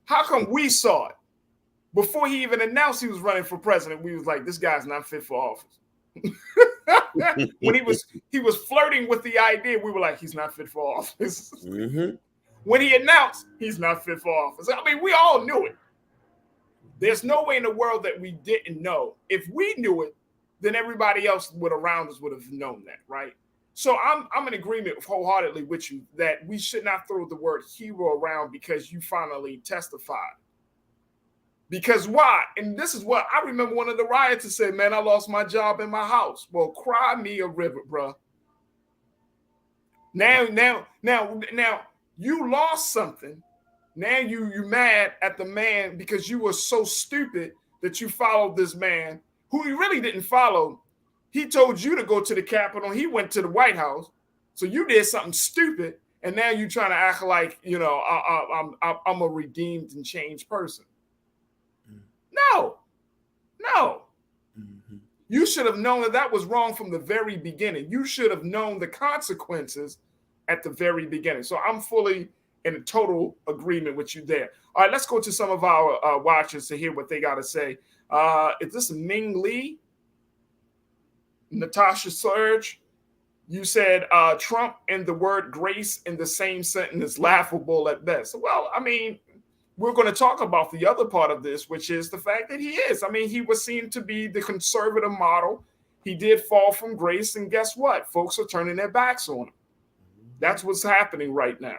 How come we saw it? Before he even announced he was running for president, we was like, this guy's not fit for office. When he was flirting with the idea, we were like, he's not fit for office. Mm-hmm. When he announced he's not fit for office, I mean, we all knew it. There's no way in the world that we didn't know. If we knew it, then everybody else around us would have known that, right? So I'm in agreement wholeheartedly with you that we should not throw the word hero around because you finally testified. Because why? And this is what I remember one of the rioters said, man, I lost my job in my house. Well, cry me a river, bro. Now, you lost something. Now you mad at the man because you were so stupid that you followed this man who you really didn't follow. He told you to go to the Capitol. He went to the White House. So you did something stupid. And now you're trying to act like, you know, I'm a redeemed and changed person. No. Mm-hmm. You should have known that was wrong from the very beginning. You should have known the consequences at the very beginning. So I'm fully in a total agreement with you there. All right, let's go to some of our watchers to hear what they got to say. Is this Ming Lee? Natasha Surge? You said Trump and the word grace in the same sentence is laughable at best. Well, I mean, we're going to talk about the other part of this, which is the fact that he is. I mean, he was seen to be the conservative model. He did fall from grace. And guess what? Folks are turning their backs on him. That's what's happening right now.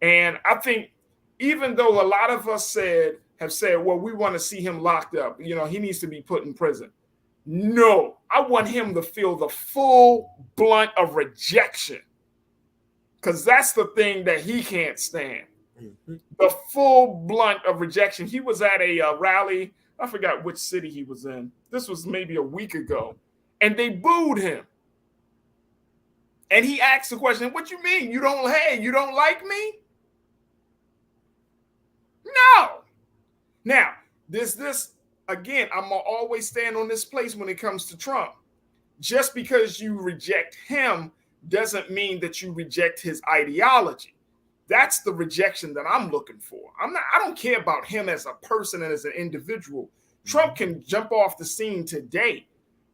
And I think even though a lot of us have said, well, we want to see him locked up, you know, he needs to be put in prison. No, I want him to feel the full blunt of rejection, because that's the thing that he can't stand. Mm-hmm. The full blunt of rejection. He was at a rally. I forgot which city he was in. This was maybe a week ago. And they booed him. And he asked the question, what you mean? You don't like me? No. Now, this again, I'm going to always stand on this place when it comes to Trump. Just because you reject him doesn't mean that you reject his ideology. That's the rejection that I'm looking for. I don't care about him as a person and as an individual. Trump can jump off the scene today.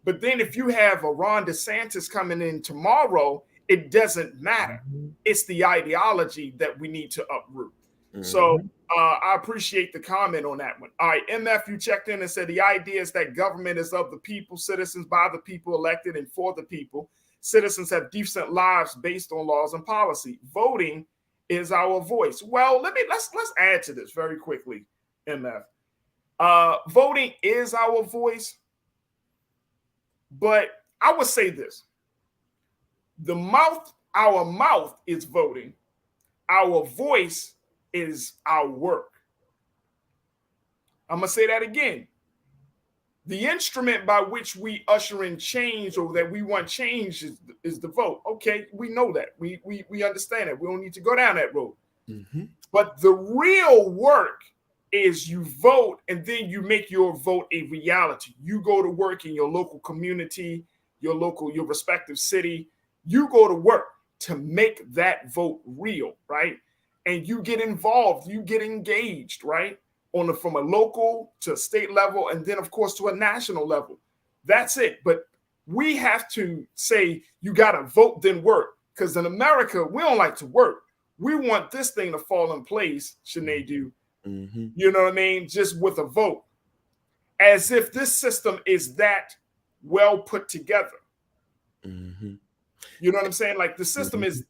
But then if you have a Ron DeSantis coming in tomorrow, it doesn't matter. Mm-hmm. It's the ideology that we need to uproot. Mm-hmm. So I appreciate the comment on that one. All right, MF, you checked in and said the idea is that government is of the people, citizens by the people, elected and for the people. Citizens have decent lives based on laws and policy. Voting is our voice. Well, let's add to this very quickly, MF. Voting is our voice, but I would say this. Our mouth is voting. Our voice is our work. I'm going to say that again. The instrument by which we usher in change, or that we want change, is the vote. Okay, we know that. We understand that. We don't need to go down that road. Mm-hmm. But the real work is you vote and then you make your vote a reality. You go to work in your local community, your respective city. You go to work to make that vote real, right? And you get involved, you get engaged, right? From a local to a state level, and then of course to a national level. That's it. But we have to say you got to vote then work, because in America we don't like to work. We want this thing to fall in place, Sinead. Mm-hmm. You know what I mean? Just with a vote, as if this system is that well put together. Mm-hmm. You know what I'm saying? Like the system is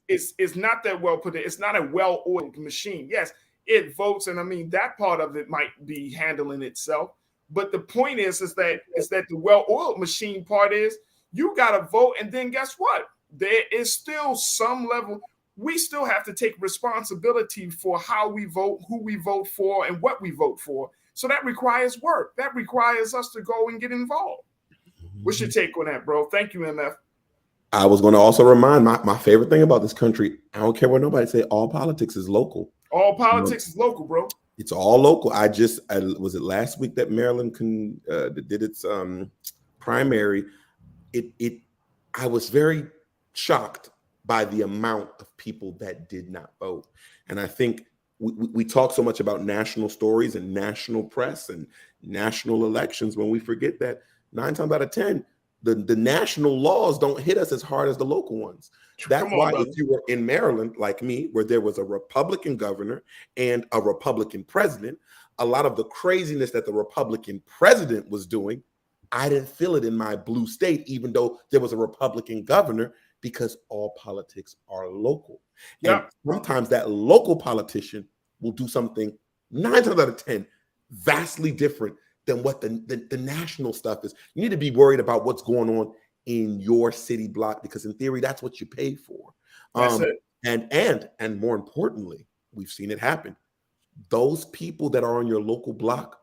not that well put. It's not a well-oiled machine. Yes, it votes, and I mean that part of it might be handling itself. But the point is that the well-oiled machine part is you got to vote, and then guess what? There is still some level. We still have to take responsibility for how we vote, who we vote for, and what we vote for. So that requires work. That requires us to go and get involved. What's your take on that, bro? Thank you, MF. I was going to also remind my favorite thing about this country. I don't care what nobody say. All politics is local. All politics is local, bro. It's all local. I was it last week that Maryland did its primary. I was very shocked by the amount of people that did not vote. And I think we talk so much about national stories and national press and national elections when we forget that 9 times out of 10, the national laws don't hit us as hard as the local ones. That's why if you were in Maryland, like me, where there was a Republican governor and a Republican president, a lot of the craziness that the Republican president was doing, I didn't feel it in my blue state, even though there was a Republican governor, because all politics are local. Yeah. And sometimes that local politician will do something 9 times out of 10 vastly different than what the national stuff is. You need to be worried about what's going on in your city block, because in theory, that's what you pay for. That's it. And more importantly, we've seen it happen. Those people that are on your local block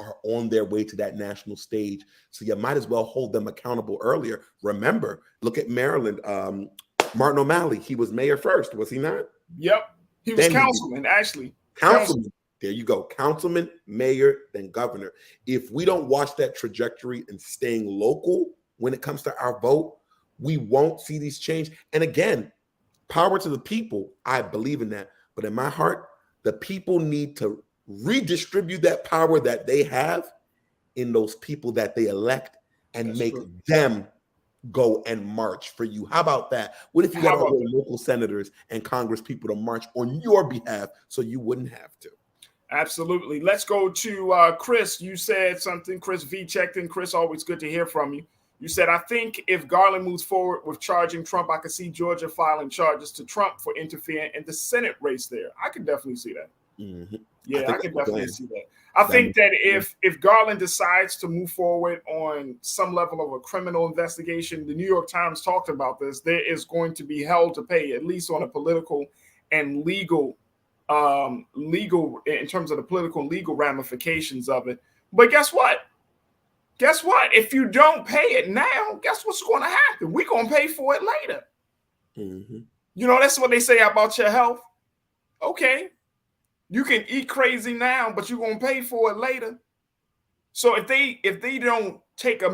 are on their way to that national stage. So you might as well hold them accountable earlier. Remember, look at Maryland. Martin O'Malley, he was mayor first, was he not? Yep. He was councilman, actually. Councilman. There you go. Councilman, mayor, then governor. If we don't watch that trajectory and staying local when it comes to our vote, we won't see these change. And again, power to the people. I believe in that. But in my heart, the people need to redistribute that power that they have in those people that they elect and make them go and march for you. How about that? What if you got all the local senators and Congress people to march on your behalf so you wouldn't have to? Absolutely. Let's go to Chris. You said something. Chris V checked in. Chris, always good to hear from you. You said, I think if Garland moves forward with charging Trump, I could see Georgia filing charges to Trump for interfering in the Senate race there. I could definitely see that. Mm-hmm. Yeah, I could definitely see that. I think that if Garland decides to move forward on some level of a criminal investigation, the New York Times talked about this, there is going to be hell to pay, at least on a political and legal in terms of the political and legal ramifications of it. But guess what? Guess what? If you don't pay it now, guess what's going to happen? We're going to pay for it later. Mm-hmm. You know, that's what they say about your health. Okay. You can eat crazy now, but you're going to pay for it later. So if they don't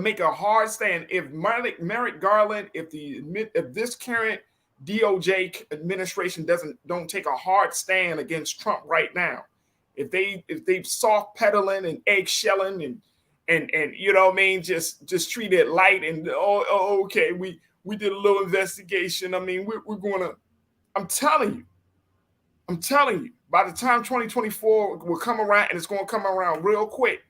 make a hard stand, if Merrick Garland, if this current DOJ administration don't take a hard stand against Trump right now, if they soft pedaling and eggshelling and you know what I mean, just treat it light and okay, we did a little investigation. I mean, we're gonna. I'm telling you, by the time 2024 will come around, and it's gonna come around real quick,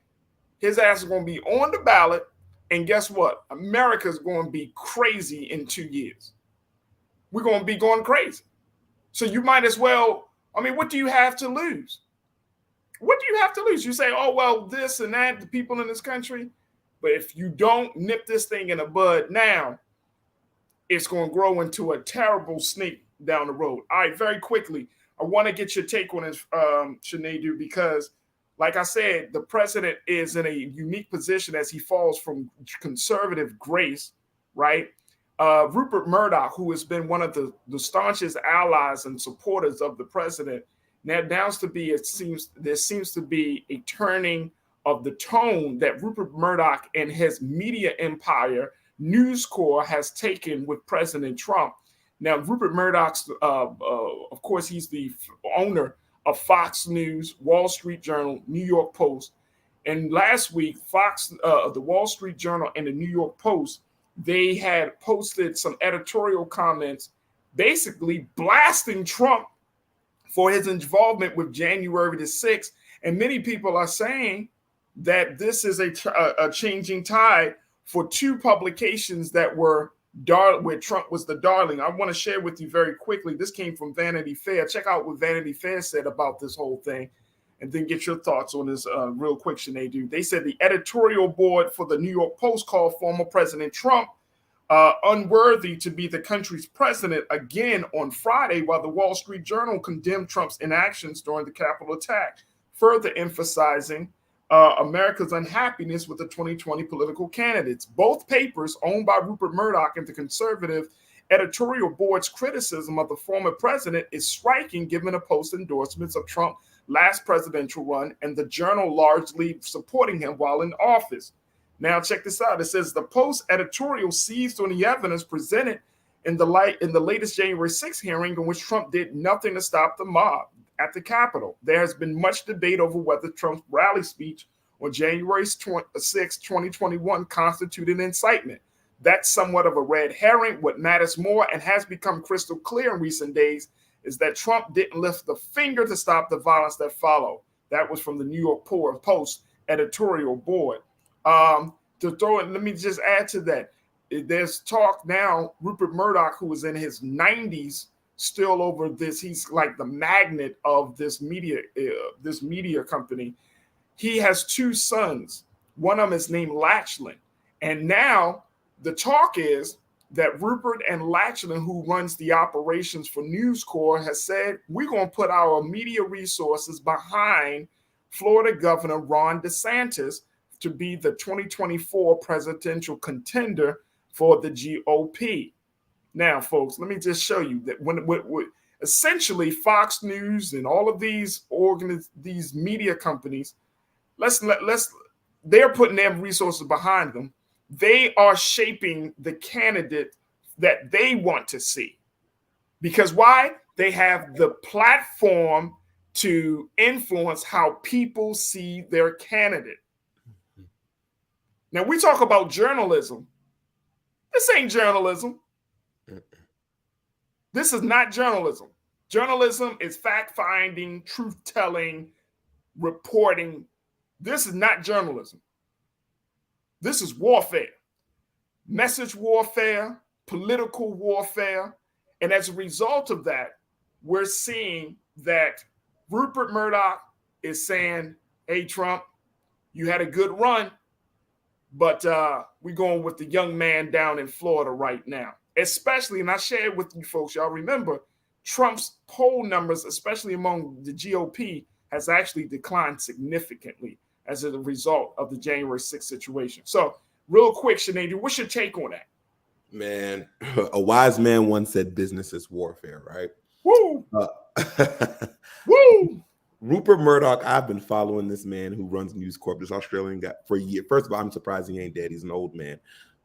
his ass is gonna be on the ballot, and guess what? America's gonna be crazy in 2 years. We're gonna be going crazy. So you might as well. I mean, what do you have to lose? What do you have to lose? You say, oh, well, this and that, the people in this country. But if you don't nip this thing in the bud now, it's going to grow into a terrible snake down the road. All right, very quickly, I want to get your take on this, Sinead, because like I said, the president is in a unique position as he falls from conservative grace, right? Rupert Murdoch, who has been one of the staunchest allies and supporters of the president, Now there seems to be a turning of the tone that Rupert Murdoch and his media empire, News Corp, has taken with President Trump. Now, Rupert Murdoch's, of course, he's the owner of Fox News, Wall Street Journal, New York Post. And last week, the Wall Street Journal and the New York Post, they had posted some editorial comments basically blasting Trump for his involvement with January the 6th. And many people are saying that this is a changing tide for two publications that were where Trump was the darling. I want to share with you very quickly. This came from Vanity Fair. Check out what Vanity Fair said about this whole thing, and then get your thoughts on this real quick, Sinead. They said the editorial board for the New York Post called former President Trump unworthy to be the country's president again on Friday, while the Wall Street Journal condemned Trump's inactions during the Capitol attack, further emphasizing America's unhappiness with the 2020 political candidates. Both papers, owned by Rupert Murdoch and the conservative editorial board's criticism of the former president is striking, given the Post endorsements of Trump's last presidential run and the Journal largely supporting him while in office. Now, check this out. It says the Post editorial seized on the evidence presented in the latest January 6th hearing, in which Trump did nothing to stop the mob at the Capitol. There has been much debate over whether Trump's rally speech on January 6, 2021 constituted incitement. That's somewhat of a red herring. What matters more and has become crystal clear in recent days is that Trump didn't lift the finger to stop the violence that followed. That was from the New York Post editorial board. Let me just add to that. There's talk now, Rupert Murdoch, who is in his 90s, still over this. He's like the magnet of this media company. He has two sons. One of them is named Lachlan. And now the talk is that Rupert and Lachlan, who runs the operations for News Corp, has said, we're going to put our media resources behind Florida Governor Ron DeSantis to be the 2024 presidential contender for the GOP. Now, folks, let me just show you that when essentially Fox News and all of these media companies, they're putting their resources behind them. They are shaping the candidate that they want to see. Because why? They have the platform to influence how people see their candidate. Now, we talk about journalism. This ain't journalism. This is not journalism. Journalism is fact-finding, truth-telling, reporting. This is not journalism. This is warfare. Message warfare, political warfare. And as a result of that, we're seeing that Rupert Murdoch is saying, hey, Trump, you had a good run, but we're going with the young man down in Florida right now. Especially, and I shared with you folks, y'all remember, Trump's poll numbers, especially among the GOP, has actually declined significantly as a result of the January 6th situation. So real quick, Sinead, what's your take on that? Man, a wise man once said business is warfare, right? Woo! Woo! Rupert Murdoch, I've been following this man who runs News Corp, this Australian guy, for a year. First of all, I'm surprised he ain't dead. He's an old man.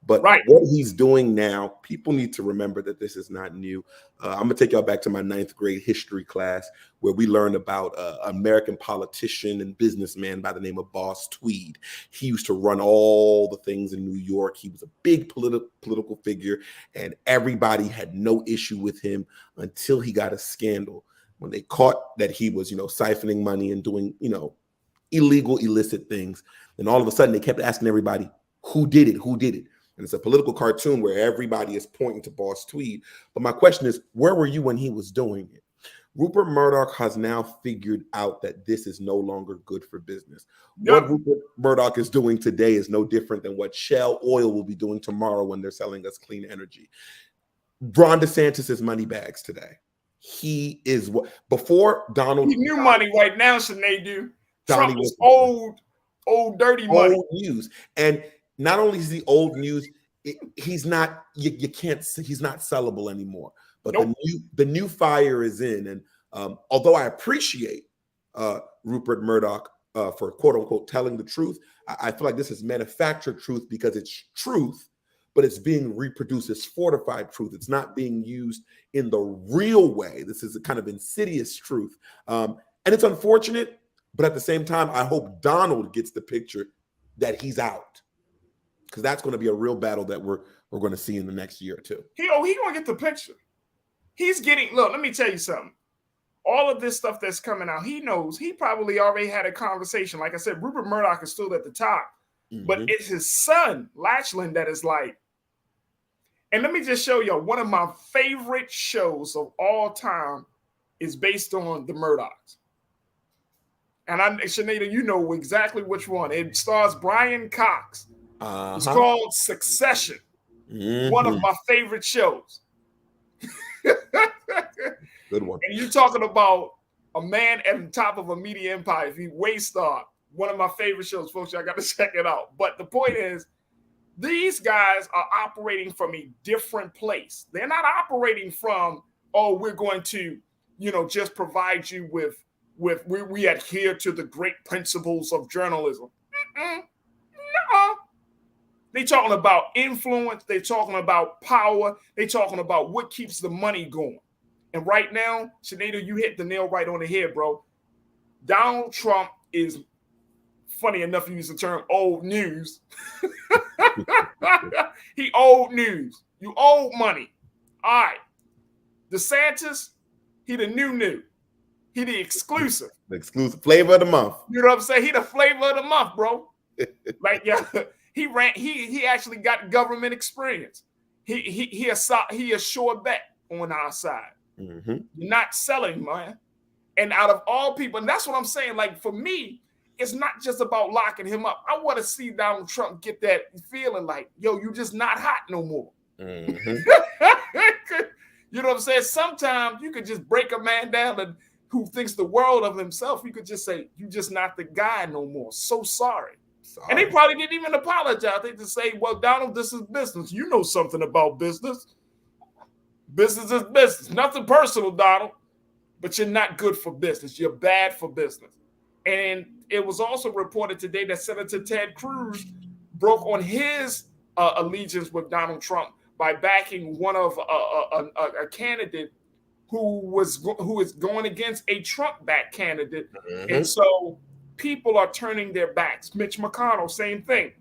But what he's doing now, people need to remember that this is not new. I'm going to take y'all back to my 9th grade history class where we learned about an American politician and businessman by the name of Boss Tweed. He used to run all the things in New York. He was a big political figure, and everybody had no issue with him until he got a scandal. When they caught that he was, siphoning money and doing, illegal, illicit things. And all of a sudden they kept asking everybody, who did it? Who did it? And it's a political cartoon where everybody is pointing to Boss Tweed. But my question is, where were you when he was doing it? Rupert Murdoch has now figured out that this is no longer good for business. Yep. What Rupert Murdoch is doing today is no different than what Shell Oil will be doing tomorrow when they're selling us clean energy. Ron DeSantis is money bags today. He is what before Donald. He's new money right now, Sinead. Trump was old dirty money. Old news. And not only is he old news, he's not. You can't. He's not sellable anymore. But the new fire is in, and Although I appreciate Rupert Murdoch for quote unquote telling the truth, I feel like this is manufactured truth because it's truth, but it's being reproduced as fortified truth. It's not being used in the real way. This is a kind of insidious truth. And it's unfortunate, but at the same time, I hope Donald gets the picture that he's out, because that's going to be a real battle that we're going to see in the next year or two. He going to get the picture. He's getting, look, let me tell you something. All of this stuff that's coming out, he knows. He probably already had a conversation. Like I said, Rupert Murdoch is still at the top, but it's his son, Lachlan, that is like, and let me just show you, one of my favorite shows of all time is based on the Murdochs. And Shanita, you know exactly which one. It stars Brian Cox. It's called Succession. One of my favorite shows. Good one. And you're talking about a man at the top of a media empire. He Waystar, one of my favorite shows, folks. Y'all got to check it out. But the point is, these guys are operating from a different place. They're not operating from, oh, we're going to, just provide you with we adhere to the great principles of journalism. No. They're talking about influence. They're talking about power. They're talking about what keeps the money going. And right now, Sinead, you hit the nail right on the head, bro. Donald Trump is, funny enough, you use the term old news. He old news. You old money. All right. DeSantis, he the new. He the exclusive. The exclusive flavor of the month. You know what I'm saying? He the flavor of the month, bro. Like, yeah, he actually got government experience. He a sure bet on our side. Mm-hmm. Not selling, man. And out of all people, and that's what I'm saying, like, for me, it's not just about locking him up. I want to see Donald Trump get that feeling like, yo, you just not hot no more. Mm-hmm. You know what I'm saying? Sometimes you could just break a man down who thinks the world of himself. You could just say, you just not the guy no more. So sorry. And they probably didn't even apologize. They just say, well, Donald, this is business. You know something about business. Business is business. Nothing personal, Donald. But you're not good for business. You're bad for business. And it was also reported today that Senator Ted Cruz broke on his allegiance with Donald Trump by backing one of a candidate who is going against a Trump-backed candidate. Mm-hmm. And so people are turning their backs. Mitch McConnell, same thing.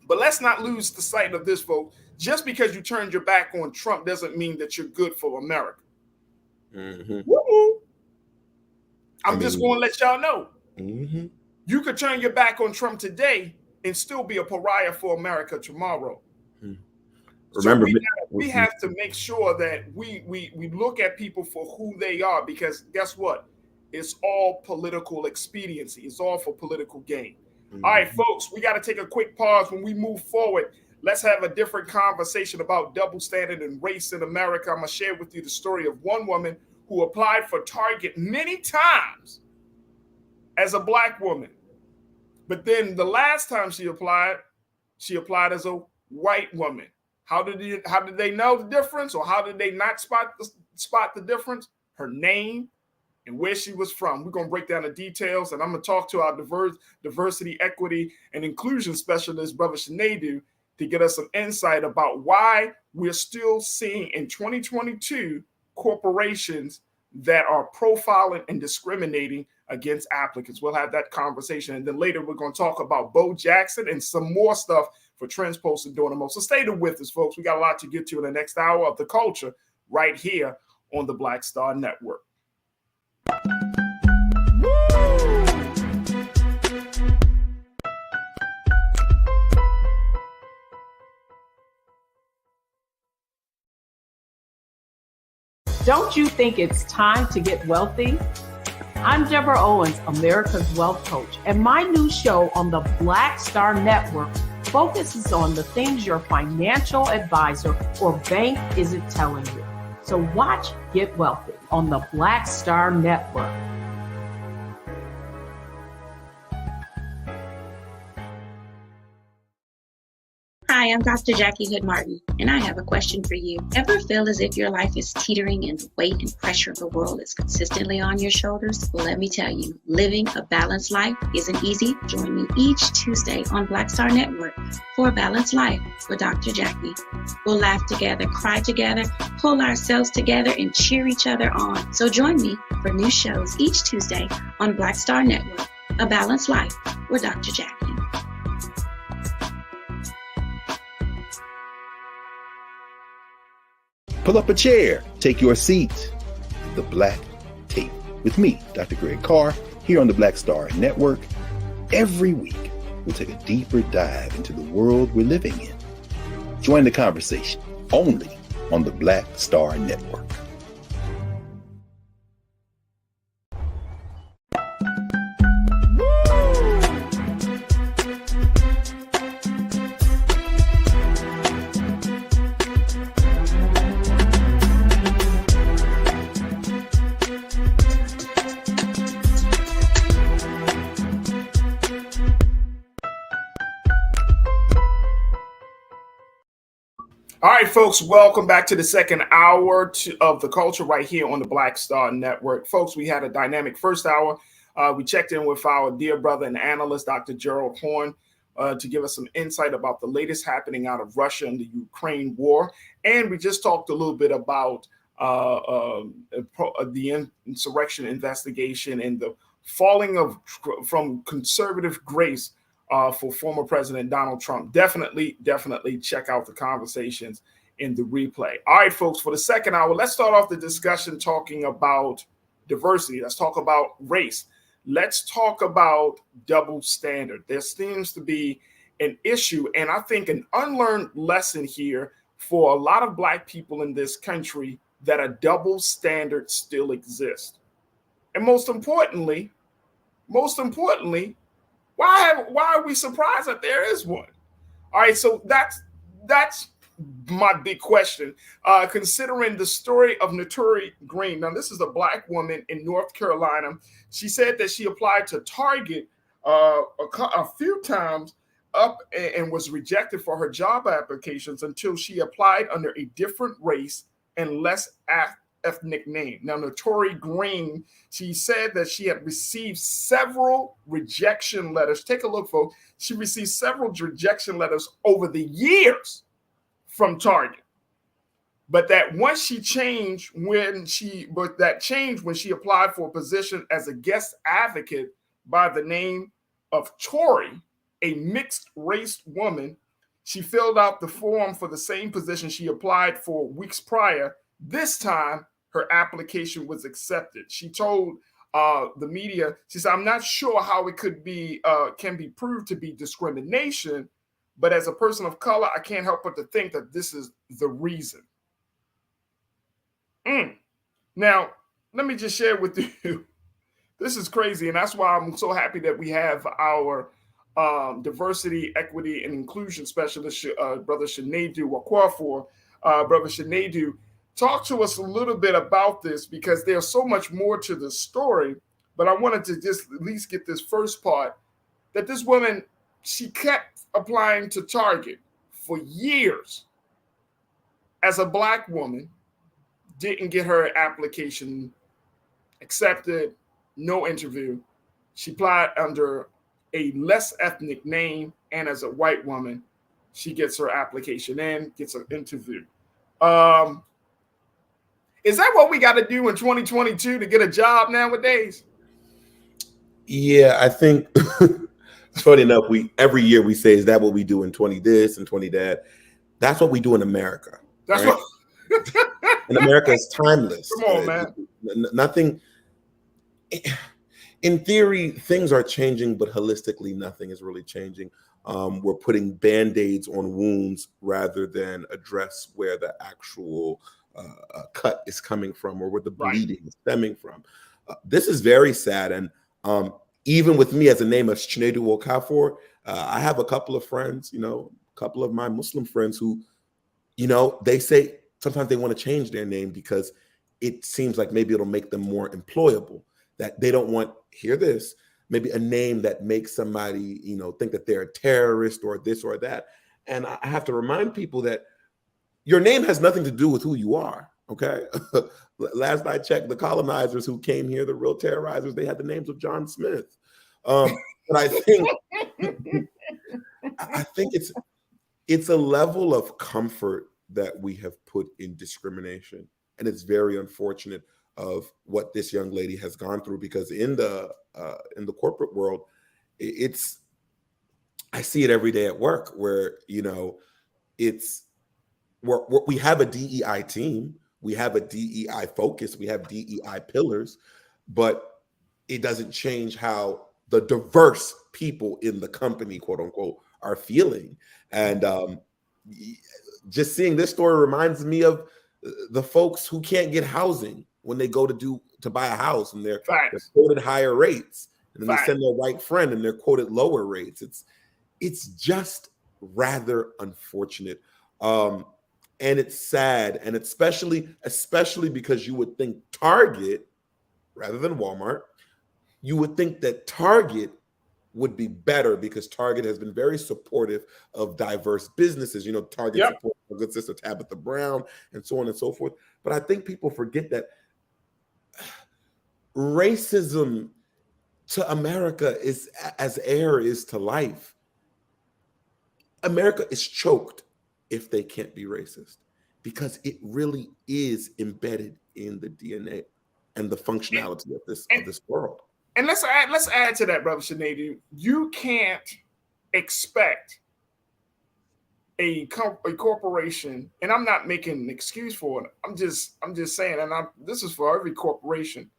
But let's not lose the sight of this, folks. Just because you turned your back on Trump doesn't mean that you're good for America. Mm-hmm. Woo-hoo. I'm just going to let y'all know. Mm-hmm. You could turn your back on Trump today and still be a pariah for America tomorrow. Mm-hmm. Remember, so we have to make sure that we look at people for who they are, because guess what? It's all political expediency. It's all for political gain. Mm-hmm. All right, folks, we got to take a quick pause. When we move forward, let's have a different conversation about double standard and race in America. I'm going to share with you the story of one woman who applied for Target many times as a Black woman. But then the last time she applied as a white woman. How did they know the difference, or how did they not spot the difference? Her name and where she was from. We're going to break down the details, and I'm going to talk to our diversity, equity, and inclusion specialist, Brother Shanadu, to get us some insight about why we're still seeing in 2022 corporations that are profiling and discriminating against applicants. We'll have that conversation. And then later we're going to talk about Bo Jackson and some more stuff for Transpost and doing the most. So stay with us, folks. We got a lot to get to in the next hour of the culture right here on the Black Star Network. Don't you think it's time to get wealthy? I'm Deborah Owens, America's Wealth Coach, and my new show on the Black Star Network focuses on the things your financial advisor or bank isn't telling you. So watch Get Wealthy on the Black Star Network. Hi, Hi, I'm Dr. Jackie Hood Martin, and I have a question for you. Ever feel as if your life is teetering and the weight and pressure of the world is consistently on your shoulders? Well, let me tell you, living a balanced life isn't easy. Join me each Tuesday on Black Star Network for A Balanced Life with Dr. Jackie. We'll laugh together, cry together, pull ourselves together, and cheer each other on. So join me for new shows each Tuesday on Black Star Network, A Balanced Life with Dr. Jackie. Pull up a chair, take your seat. The Black Tape with me, Dr. Greg Carr, here on the Black Star Network. Every week, we'll take a deeper dive into the world we're living in. Join the conversation only on the Black Star Network. All right, folks, welcome back to the second hour of The Culture right here on the Black Star Network. Folks, we had a dynamic first hour. We checked in with our dear brother and analyst, Dr. Gerald Horn, to give us some insight about the latest happening out of Russia and the Ukraine war. And we just talked a little bit about the insurrection investigation and the falling from conservative grace for former President Donald Trump. Definitely check out the conversations in the replay. All right, folks, for the second hour, let's start off the discussion talking about diversity. Let's talk about race. Let's talk about double standard. There seems to be an issue, and I think an unlearned lesson here for a lot of Black people in this country, that a double standard still exists. And most importantly, why are we surprised that there is one? All right, so that's my big question. Considering the story of Notori Green. Now, this is a Black woman in North Carolina. She said that she applied to Target a few times and was rejected for her job applications until she applied under a different race and less ethnic name. Now, Notori Green, she said that she had received several rejection letters. Take a look, folks. She received several rejection letters over the years from Target. But that once she changed when she applied for a position as a guest advocate by the name of Tori, a mixed race woman. She filled out the form for the same position she applied for weeks prior. This time, her application was accepted. She told the media, she said, "I'm not sure how it can be proved to be discrimination, but as a person of color, I can't help but to think that this is the reason." Now, let me just share with you. This is crazy, and that's why I'm so happy that we have our diversity, equity, and inclusion specialist, Brother Sinedu Okorafor. Brother Sinedu, talk to us a little bit about this, because there's so much more to the story. But I wanted to just at least get this first part, that this woman, she kept applying to Target for years as a Black woman, didn't get her application accepted, no interview. She applied under a less ethnic name, and as a white woman, she gets her application in, gets an interview. Is that what we got to do in 2022 to get a job nowadays? Yeah, I think it's funny enough. Every year we say, "Is that what we do in 20 this and 20 that?" That's what we do in America. That's right? what. And America is timeless. Come on, man. Nothing. In theory, things are changing, but holistically, nothing is really changing. We're putting Band-Aids on wounds rather than address where the actual cut is coming from, or where the bleeding is stemming from. This is very sad. And even with me as a name of Sinedu Okorafor, I have a couple of friends, a couple of my Muslim friends who, they say sometimes they want to change their name because it seems like maybe it'll make them more employable, that they don't want, hear this, maybe a name that makes somebody, think that they're a terrorist or this or that. And I have to remind people that your name has nothing to do with who you are. Okay. Last I checked, the colonizers who came here, the real terrorizers, they had the names of John Smith. But I think it's a level of comfort that we have put in discrimination, and it's very unfortunate of what this young lady has gone through, because in the corporate world, I see it every day at work where we have a DEI team, we have a DEI focus, we have DEI pillars, but it doesn't change how the diverse people in the company, quote unquote, are feeling. And just seeing this story reminds me of the folks who can't get housing when they go to buy a house, and they're quoted higher rates, and then they send their white friend and they're quoted lower rates. It's just rather unfortunate. And it's sad, and especially because you would think Target, rather than Walmart, you would think that Target would be better because Target has been very supportive of diverse businesses. Target supports our good sister Tabitha Brown and so on and so forth. But I think people forget that racism to America is as air is to life. America is choked if they can't be racist, because it really is embedded in the DNA and the functionality of this world. And let's add to that, brother Sinead. You can't expect a corporation, and I'm not making an excuse for it. I'm just saying, and this is for every corporation.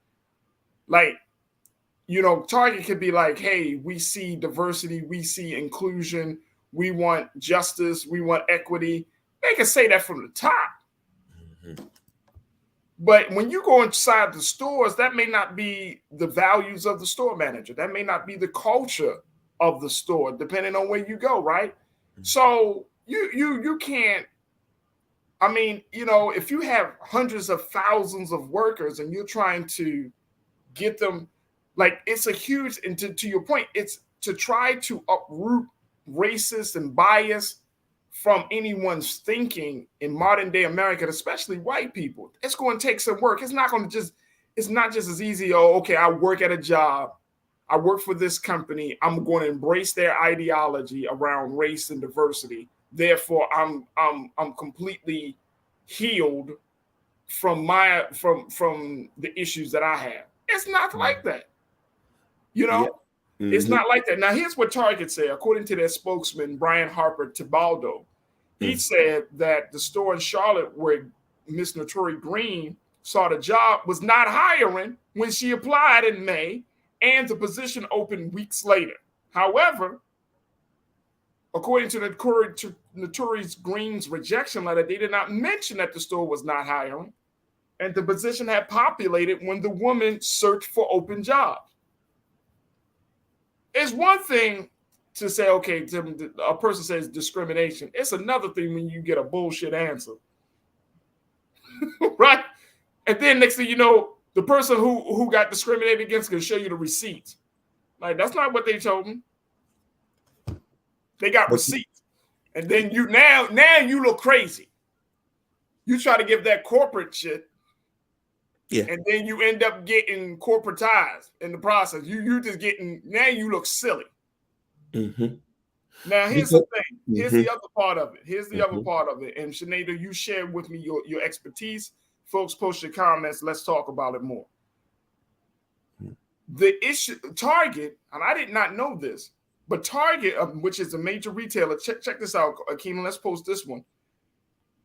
Like, Target could be like, hey, we see diversity, we see inclusion, we want justice, we want equity. They can say that from the top. Mm-hmm. But when you go inside the stores, that may not be the values of the store manager. That may not be the culture of the store, depending on where you go, right? Mm-hmm. So you can't, if you have hundreds of thousands of workers and you're trying to get them, it's a huge, and to your point, it's to try to uproot racist and bias from anyone's thinking in modern day America, especially white people. It's going to take some work. It's not just as easy. Oh, okay, I work at a job, I work for this company, I'm going to embrace their ideology around race and diversity. Therefore, I'm completely healed from the issues that I have. It's not like that. Yeah. Mm-hmm. It's not like that. Now, here's what Target said, according to their spokesman, Brian Harper Tibaldo. He said that the store in Charlotte where Miss Notori Green saw the job was not hiring when she applied in May, and the position opened weeks later. However, according to Notori Green's rejection letter, they did not mention that the store was not hiring, and the position had populated when the woman searched for open jobs. It's one thing to say, okay, a person says discrimination. It's another thing when you get a bullshit answer, right? And then next thing you know, the person who got discriminated against can show you the receipts. Like, that's not what they told me. They got receipts. And then now you look crazy. You try to give that corporate shit. Yeah. And then you end up getting corporatized in the process. You just now you look silly. Mm-hmm. Now, here's the thing. Here's the other part of it. And Sinead, you shared with me your expertise. Folks, post your comments. Let's talk about it more. The issue, Target, and I did not know this, but Target, which is a major retailer, check this out, Keenan, let's post this one.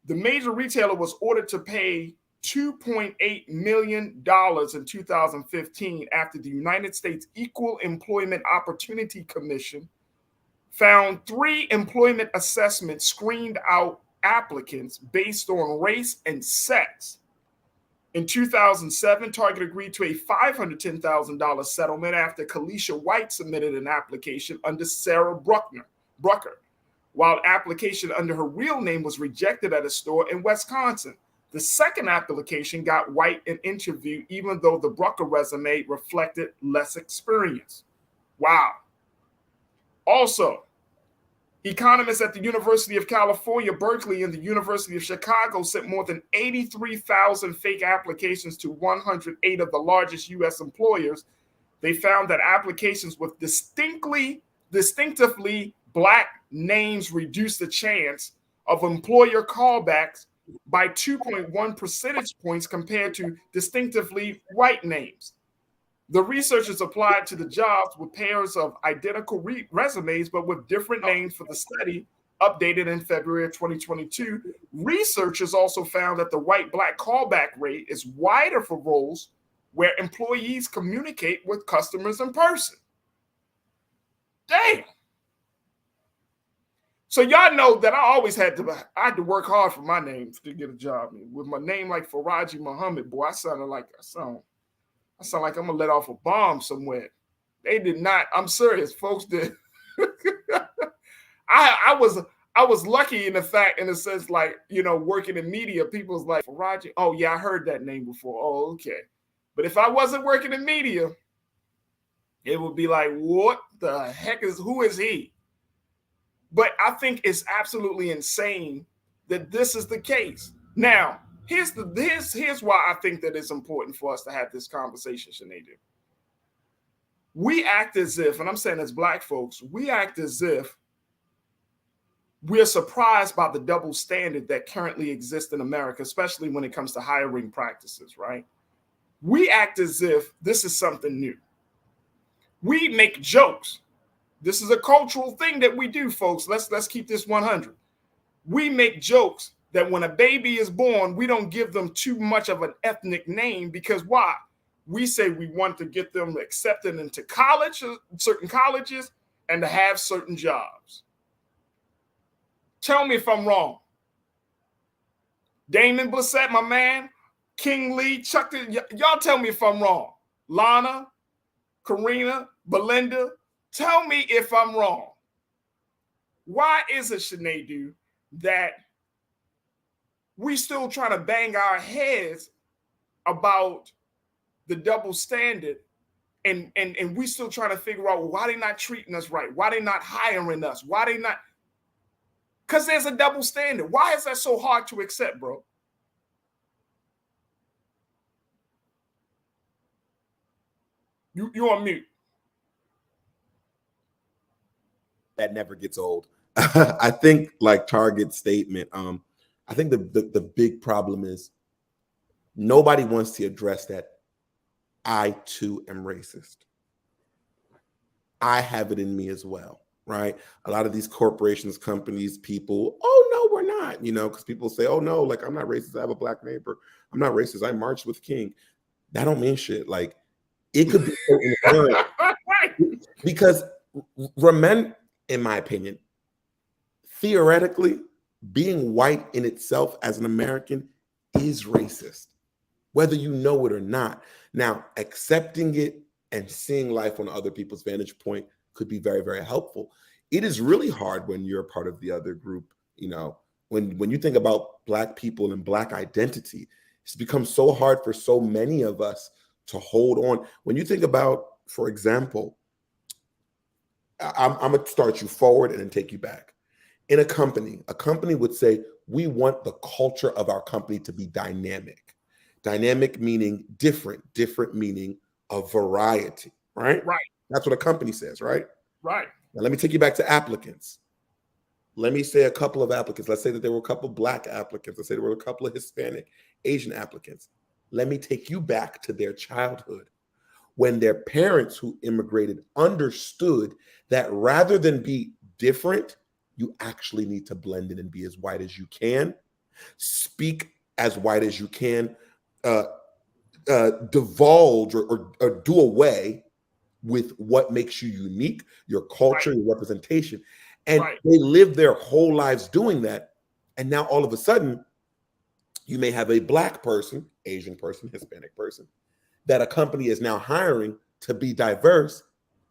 The major retailer was ordered to pay $2.8 million in 2015 after the United States Equal Employment Opportunity Commission found 3 employment assessments screened out applicants based on race and sex. In 2007, Target agreed to a $510,000 settlement after Kalisha White submitted an application under Sarah Brucker, while application under her real name was rejected at a store in Wisconsin. The second application got White an interview, even though the Brucker resume reflected less experience. Wow. Also, Economists at the University of California, Berkeley, and the University of Chicago sent more than 83,000 fake applications to 108 of the largest U.S. employers. They found that applications with distinctively Black names reduced the chance of employer callbacks by 2.1 percentage points compared to distinctively white names. The researchers applied to the jobs with pairs of identical resumes, but with different names for the study, updated in February of 2022. Researchers also found that the white-Black callback rate is wider for roles where employees communicate with customers in person. Damn. So y'all know that I always had to work hard for my name to get a job. With my name like Farajii Muhammad, boy, I sound like I'm gonna let off a bomb somewhere. They did not. I'm serious, folks. Did. I was lucky in the sense, like, you know, working in media. People's like, Farajii. Oh yeah, I heard that name before. Oh, okay. But if I wasn't working in media, it would be like, what the heck who is he? But I think it's absolutely insane that this is the case. Now, here's why I think that it's important for us to have this conversation, Sinead. We act as if, and I'm saying as Black folks, we act as if we're surprised by the double standard that currently exists in America, especially when it comes to hiring practices, right? We act as if this is something new. We make jokes. This is a cultural thing that we do, folks. Let's keep this 100. We make jokes that when a baby is born, we don't give them too much of an ethnic name, because why? We say we want to get them accepted into college, certain colleges, and to have certain jobs. Tell me if I'm wrong. Damon Blissett, my man, King Lee, Chuck, y'all tell me if I'm wrong. Lana, Karina, Belinda, tell me if I'm wrong. Why is it, Sinead, that we still trying to bang our heads about the double standard, and we still trying to figure out why they not treating us right, why they not hiring us, why they not? Because there's a double standard. Why is that so hard to accept, bro? You're on mute. That never gets old. I think, like Target's statement, I think the big problem is nobody wants to address that I too am racist. I have it in me as well, right? A lot of these corporations, companies, people, oh no, we're not, you know, because people say, oh no, like I'm not racist. I have a Black neighbor. I'm not racist. I marched with King. That don't mean shit. Like it could be so inherent. Because remember, in my opinion, theoretically, being white in itself as an American is racist, whether you know it or not. Now, accepting it and seeing life on other people's vantage point could be very, very helpful. It is really hard when you're a part of the other group. You know, when you think about Black people and Black identity, it's become so hard for so many of us to hold on. When you think about, for example, I'm going to start you forward and then take you back. In a company would say, we want the culture of our company to be dynamic. Dynamic meaning different meaning a variety, right? Right. That's what a company says, right? Right. Now, let me take you back to applicants. Let me say a couple of applicants. Let's say that there were a couple of Black applicants. Let's say there were a couple of Hispanic, Asian applicants. Let me take you back to their childhood, when their parents who immigrated understood that rather than be different, you actually need to blend in and be as white as you can, speak as white as you can, divulge or do away with what makes you unique, your culture, your representation. And they live their whole lives doing that. And now all of a sudden, you may have a Black person, Asian person, Hispanic person, that a company is now hiring to be diverse,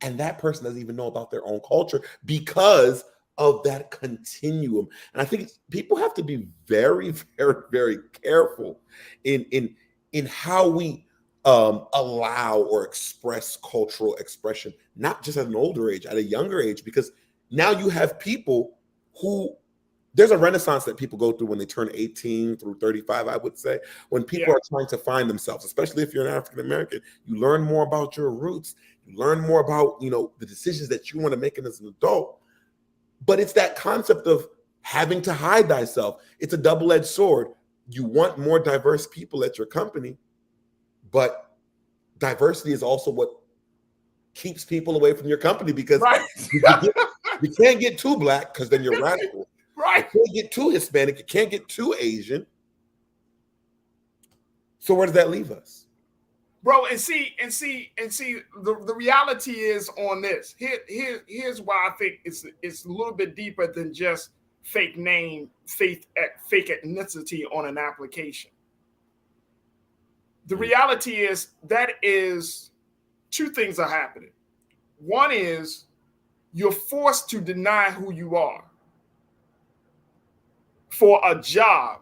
and that person doesn't even know about their own culture because of that continuum. And I think people have to be very, very, very careful in how we allow or express cultural expression, not just at an older age, at a younger age, because now you have people there's a renaissance that people go through when they turn 18 through 35, I would say, when people are trying to find themselves, especially if you're an African American. You learn more about your roots. You learn more about, the decisions that you want to make as an adult. But it's that concept of having to hide thyself. It's a double-edged sword. You want more diverse people at your company, but diversity is also what keeps people away from your company, because you can't get too black because then you're radical. Right. You can't get too Hispanic. You can't get too Asian. So where does that leave us? Bro, and see, the reality is on this. Here's why I think it's a little bit deeper than just fake name, fake ethnicity on an application. The reality is that is two things are happening. One is you're forced to deny who you are for a job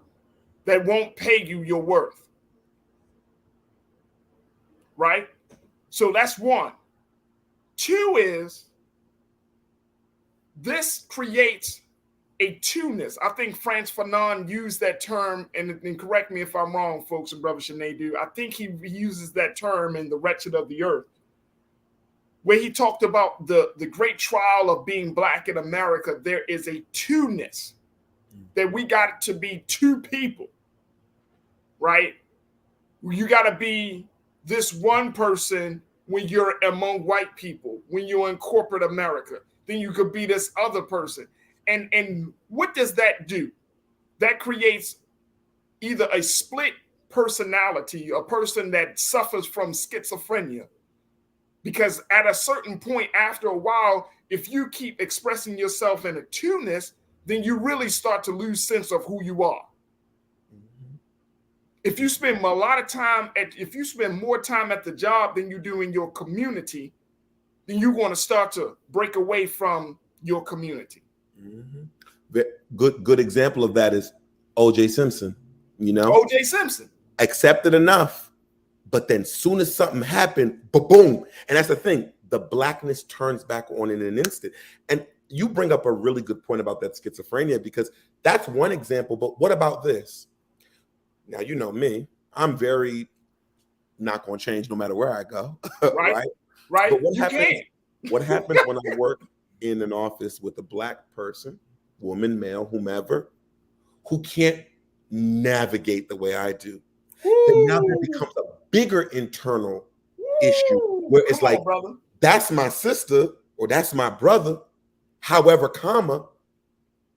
that won't pay you your worth. Right? So that's one. Two is this creates a two-ness. I think Frantz Fanon used that term, and correct me if I'm wrong, folks, and Brother Sinead do. I think he uses that term in The Wretched of the Earth, where he talked about the great trial of being black in America. There is a two-ness, that we got to be two people, right? You got to be this one person when you're among white people, when you're in corporate America. Then you could be this other person. And what does that do? That creates either a split personality, a person that suffers from schizophrenia. Because at a certain point, after a while, if you keep expressing yourself in a two-ness, then you really start to lose sense of who you are. If you spend a lot of time if you spend more time at the job than you do in your community, then you're going to start to break away from your community. Mm-hmm. Good example of that is O.J. Simpson. O.J. Simpson accepted enough, but then soon as something happened, boom. And that's the thing. The blackness turns back on in an instant. And you bring up a really good point about that schizophrenia, because that's one example. But what about this? Now, you know me, I'm very not going to change no matter where I go. Right. But what happens when I work in an office with a black person, woman, male, whomever, who can't navigate the way I do? Then now that becomes a bigger internal issue where it's like, that's my sister or that's my brother. However,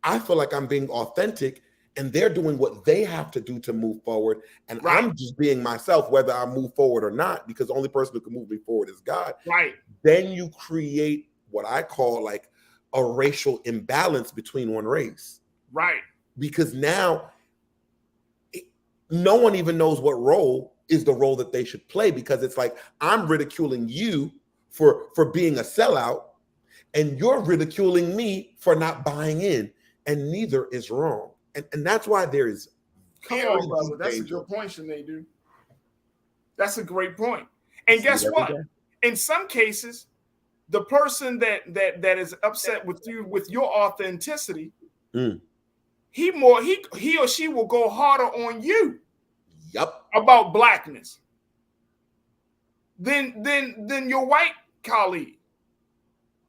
I feel like I'm being authentic and they're doing what they have to do to move forward. And I'm just being myself, whether I move forward or not, because the only person who can move me forward is God. Right. Then you create what I call like a racial imbalance between one race. Right. Because now no one even knows what role is the role that they should play, because it's like, I'm ridiculing you for being a sellout, and you're ridiculing me for not buying in, and neither is wrong. And that's why there is Come on, brother. That's a good point, Sinead. That's a great point. And guess what? In some cases, the person that is upset with you, with your authenticity, he or she will go harder on you. Yep. About blackness than your white colleague.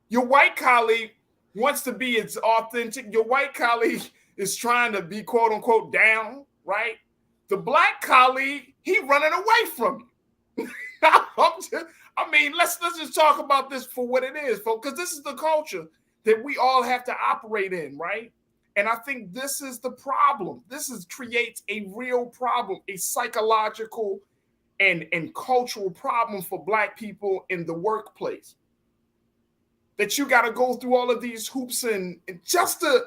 Your white colleague wants to be as authentic. Your white colleague is trying to be quote unquote down, right? The black colleague, he running away from you. Let's just talk about this for what it is, folks, because this is the culture that we all have to operate in, right? And I think this is the problem. Creates a real problem, a psychological and cultural problem for Black people in the workplace. That you got to go through all of these hoops and just to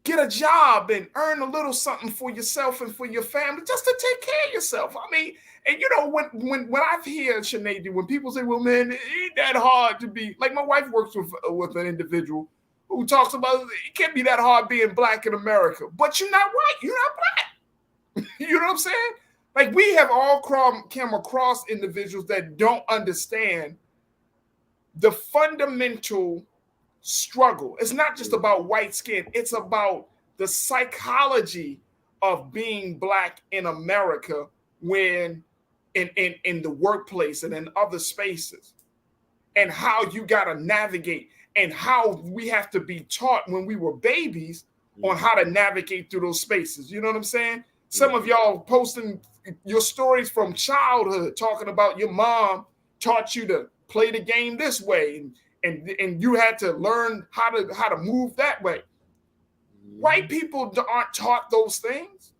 get a job and earn a little something for yourself and for your family, just to take care of yourself. When I hear, Sinead, when people say, well, man, it ain't that hard to be, like my wife works with an individual who talks about it can't be that hard being Black in America. But you're not white. You're not Black. You know what I'm saying? Like, we have all come across individuals that don't understand the fundamental struggle. It's not just about white skin. It's about the psychology of being Black in America when in the workplace and in other spaces, and how you got to navigate, and how we have to be taught when we were babies on how to navigate through those spaces. You know what I'm saying? Some of y'all posting your stories from childhood, talking about your mom taught you to play the game this way, and you had to learn how to move that way. White people aren't taught those things,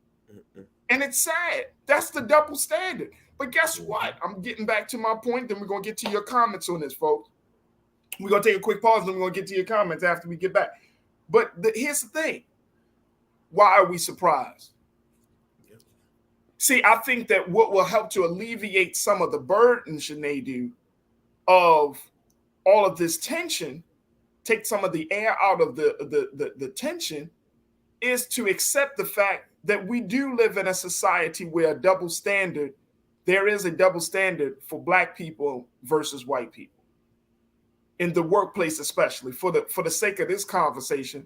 and it's sad. That's the double standard. But guess what? I'm getting back to my point. Then we're gonna get to your comments on this, folks. We're gonna take a quick pause, and we're gonna get to your comments after we get back. But here's the thing: why are we surprised? See, I think that what will help to alleviate some of the burden, Sinead, of all of this tension, take some of the air out of the tension, is to accept the fact that we do live in a society where there is a double standard for Black people versus white people. In the workplace, especially, for the sake of this conversation,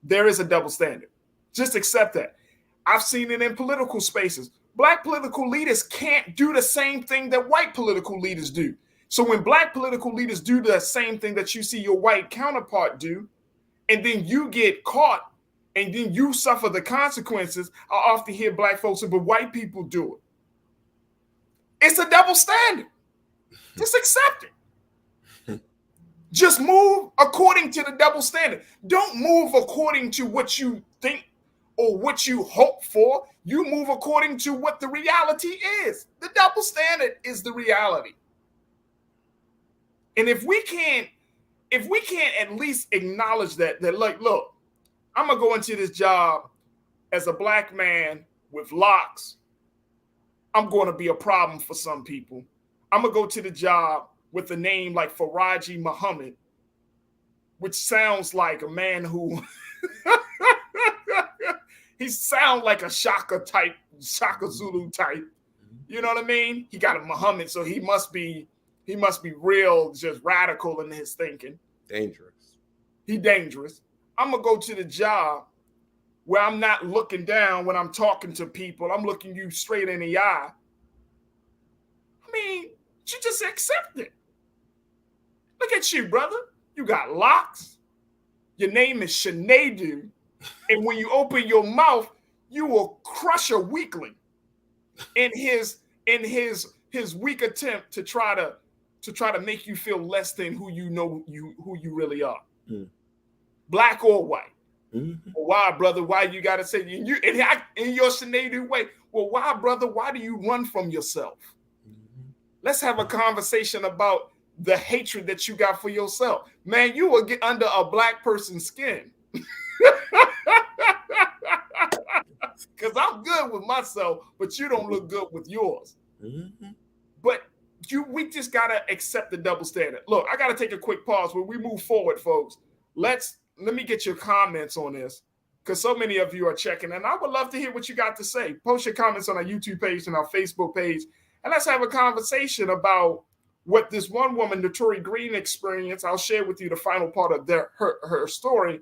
there is a double standard. Just accept that. I've seen it in political spaces. Black political leaders can't do the same thing that white political leaders do. So when Black political leaders do the same thing that you see your white counterpart do, and then you get caught and then you suffer the consequences, I often hear Black folks say, but white people do it. It's a double standard. Just accept it. Just move according to the double standard. Don't move according to what you think or what you hope for. You move according to what the reality is. The double standard is the reality. And if we can't at least acknowledge that like, look, I'm gonna go into this job as a Black man with locks. I'm going to be a problem for some people. I'm gonna go to the job with a name like Farajii Muhammad, which sounds like a man who he sounds like a Shaka Zulu type. You know what I mean? He got a Muhammad, so he must be real, just radical in his thinking. Dangerous. He dangerous. I'm gonna go to the job where I'm not looking down when I'm talking to people. I'm looking you straight in the eye. I mean, you just accept it. Look at you, brother. You got locks. Your name is Sinead. And when you open your mouth, you will crush a weakling in his weak attempt to try to make you feel less than who you really are. Black or white. Mm-hmm. Well, why, brother? Why you gotta say in your Sinead way? Well, why, brother? Why do you run from yourself? Mm-hmm. Let's have a conversation about the hatred that you got for yourself. Man, you will get under a Black person's skin. Because I'm good with myself, but you don't look good with yours. Mm-hmm. But we just gotta accept the double standard. Look, I gotta take a quick pause. When we move forward, folks, let me get your comments on this, because so many of you are checking, and I would love to hear what you got to say. Post your comments on our YouTube page and our Facebook page, and let's have a conversation about what this one woman, Notori Green, experienced. I'll share with you the final part of her story,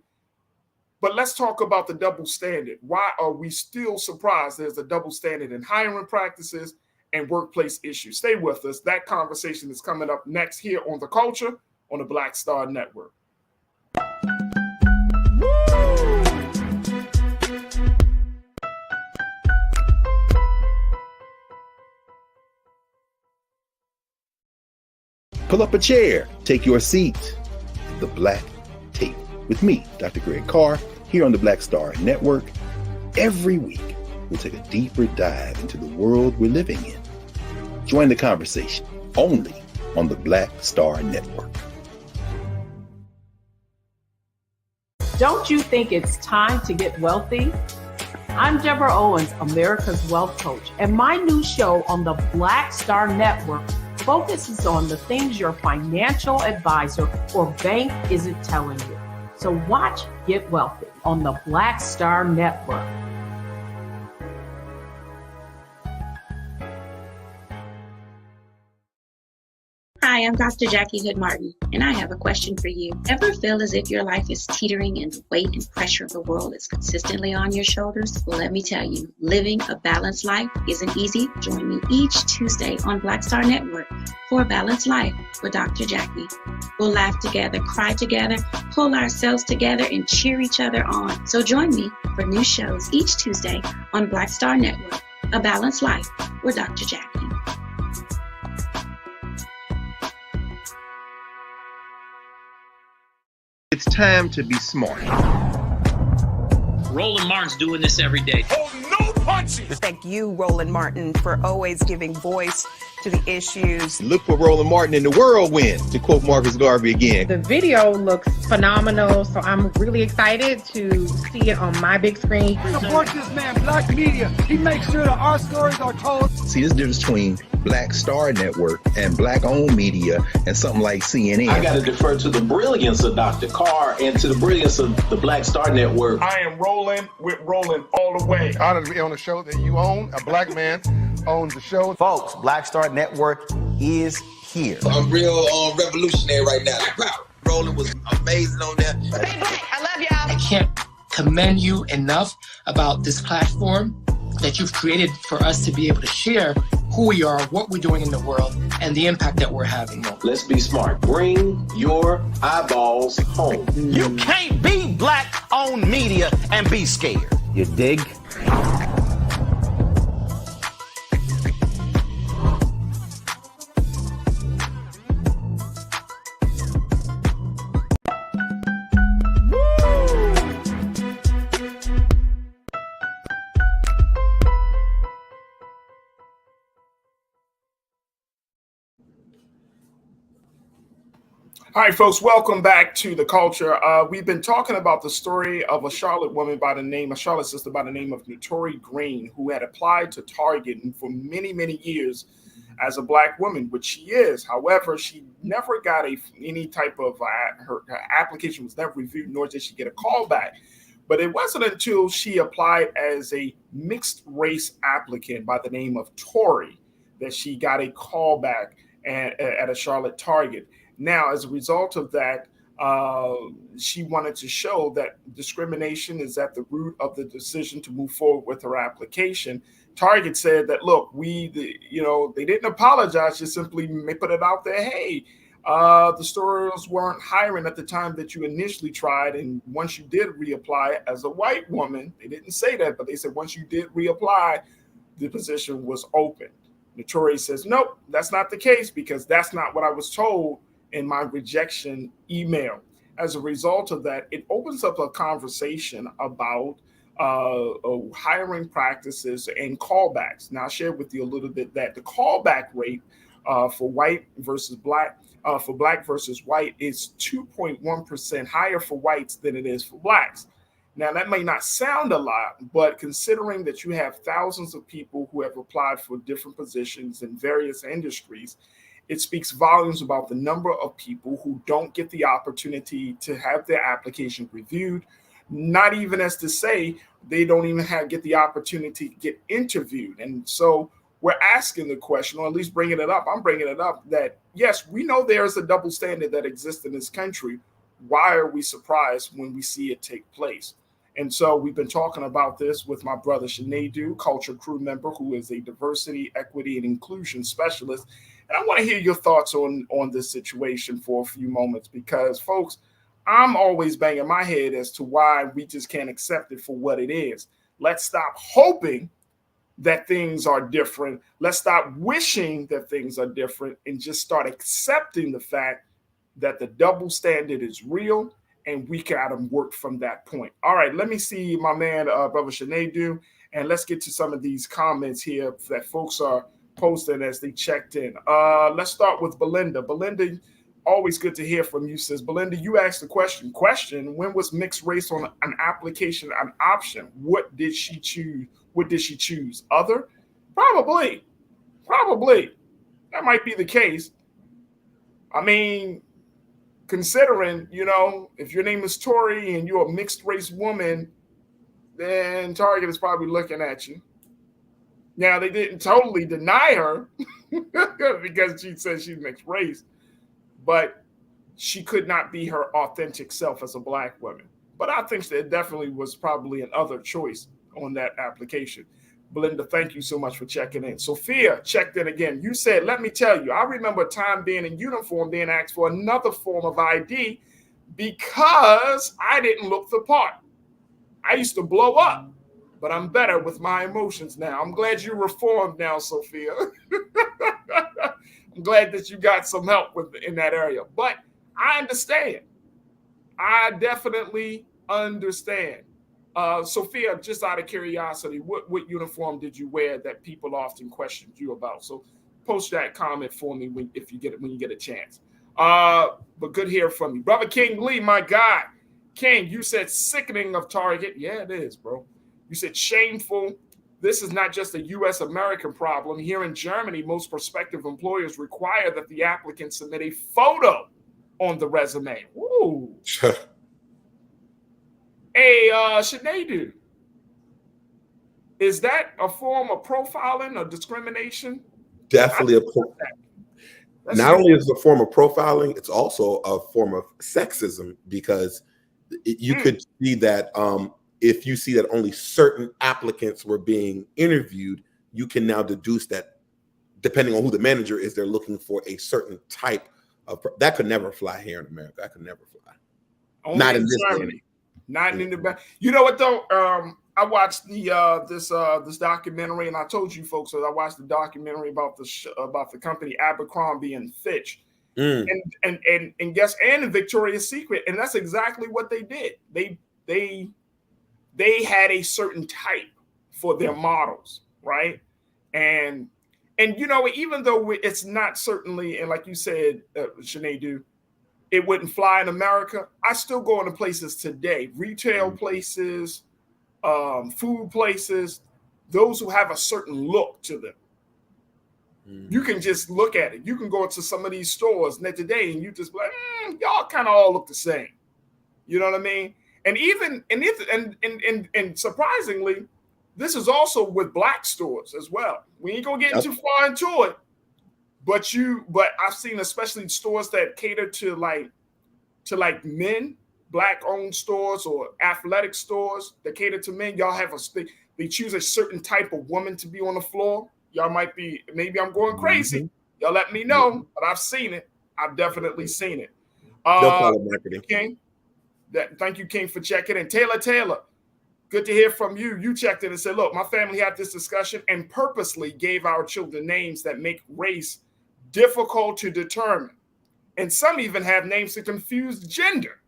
but let's talk about the double standard. Why are we still surprised there's a double standard in hiring practices and workplace issues? Stay with us. That conversation is coming up next here on The Culture on the Black Star Network. Pull up a chair, take your seat. The Black Tape with me, Dr. Greg Carr, here on the Black Star Network. Every week, we'll take a deeper dive into the world we're living in. Join the conversation only on the Black Star Network. Don't you think it's time to get wealthy? I'm Deborah Owens, America's Wealth Coach, and my new show on the Black Star Network focuses on the things your financial advisor or bank isn't telling you. So watch Get Wealthy on the Black Star Network. Hi, Hi, I'm Dr. Jackie Hood Martin, and I have a question for you. Ever feel as if your life is teetering and the weight and pressure of the world is consistently on your shoulders? Well, let me tell you, living a balanced life isn't easy. Join me each Tuesday on Black Star Network for A Balanced Life with Dr. Jackie. We'll laugh together, cry together, pull ourselves together, and cheer each other on. So join me for new shows each Tuesday on Black Star Network, A Balanced Life with Dr. Jackie. It's time to be smart. Roland Martin's doing this every day. Oh, no punches! Thank you, Roland Martin, for always giving voice to the issues. Look for Roland Martin in the whirlwind, to quote Marcus Garvey again. The video looks phenomenal, so I'm really excited to see it on my big screen. Support this man, Black Media. He makes sure that our stories are told. See, there's a difference between Black Star Network and Black-owned media and something like CNN. I got to defer to the brilliance of Dr. Carr and to the brilliance of the Black Star Network. I am rolling with Roland all the way. Honored to be on a show that you own. A black man owns the show. Folks, Black Star Network is here. I'm real revolutionary right now. Roland was amazing on there. Stay black. I love y'all. I can't commend you enough about this platform that you've created for us to be able to share who we are, what we're doing in the world, and the impact that we're having. Let's be smart. Bring your eyeballs home. You can't be Black-owned media and be scared. You dig? All right, folks, welcome back to The Culture. We've been talking about the story of a Charlotte sister by the name of Notori Green, who had applied to Target for many, many years as a Black woman, which she is. However, she never got any type of, her application was never reviewed, nor did she get a call back. But it wasn't until she applied as a mixed race applicant by the name of Tori that she got a call back at a Charlotte Target. Now, as a result of that, she wanted to show that discrimination is at the root of the decision to move forward with her application. Target said that, look, they didn't apologize, just simply put it out there. Hey, the stores weren't hiring at the time that you initially tried. And once you did reapply as a white woman, they didn't say that, but they said once you did reapply, the position was open. Notori says, nope, that's not the case because that's not what I was told in my rejection email. As a result of that, it opens up a conversation about hiring practices and callbacks. Now, I shared with you a little bit that the callback rate for white versus black, for black versus white is 2.1% higher for whites than it is for blacks. Now, that may not sound a lot, but considering that you have thousands of people who have applied for different positions in various industries, it speaks volumes about the number of people who don't get the opportunity to have their application reviewed, not even as to say they don't even get the opportunity to get interviewed. And so we're asking the question, or at least bringing it up. I'm bringing it up that, yes, we know there is a double standard that exists in this country. Why are we surprised when we see it take place? And so we've been talking about this with my brother Sinedu, culture crew member, who is a diversity, equity, and inclusion specialist. And I want to hear your thoughts on this situation for a few moments, because, folks, I'm always banging my head as to why we just can't accept it for what it is. Let's stop hoping that things are different. Let's stop wishing that things are different and just start accepting the fact that the double standard is real and we got to work from that point. All right, let me see my man, Brother Sinedu, and let's get to some of these comments here that folks are posting as they checked in. Let's start with Belinda. Belinda, always good to hear from you, sis. Belinda, you asked the question, when was mixed race on an application an option? What did she choose? Other? Probably. That might be the case. I mean, considering, if your name is Tori and you're a mixed race woman, then Target is probably looking at you. Now, they didn't totally deny her because she said she's mixed race. but she could not be her authentic self as a Black woman. But I think there definitely was probably another choice on that application. Belinda, thank you so much for checking in. Sophia checked in again. You said, let me tell you, I remember a time being in uniform, being asked for another form of ID because I didn't look the part. I used to blow up, but I'm better with my emotions now. I'm glad you reformed now, Sophia. I'm glad that you got some help in that area. But I understand. I definitely understand. Sophia, just out of curiosity, what uniform did you wear that people often questioned you about? So post that comment for me when you get a chance. But good hear from you. Brother King Lee, my guy. King, you said sickening of Target. Yeah, it is, bro. You said shameful. This is not just a U.S. American problem. Here in Germany, most prospective employers require that the applicant submit a photo on the resume. Ooh. Hey, Sinead, is that a form of profiling or discrimination? Definitely not only is it a form of profiling, it's also a form of sexism, because you could see that if you see that only certain applicants were being interviewed, you can now deduce that depending on who the manager is, they're looking for a certain type of that could never fly here in America. That could never fly. Only not in in this Germany. Not in the back. You know what though? I watched this documentary, and I told you folks that I watched the documentary about the company Abercrombie and Fitch, and Victoria's Secret, and that's exactly what they did. They had a certain type for their models, right? And you know, even though it's not certainly, and like you said, Sinead, it wouldn't fly in America, I still go into places today, retail places, food places, those who have a certain look to them. You can just look at it. You can go into some of these stores today and you just be like, y'all kind of all look the same. You know what I mean? And even and surprisingly, this is also with Black stores as well. We ain't gonna get too far into it, but I've seen especially stores that cater to like men, Black owned stores or athletic stores that cater to men. Y'all have they choose a certain type of woman to be on the floor. Y'all might be, maybe I'm going crazy. Y'all let me know, but I've seen it. I've definitely seen it. King, thank you, King, for checking in. Taylor, good to hear from you. You checked in and said, look, my family had this discussion and purposely gave our children names that make race difficult to determine. And some even have names to confuse gender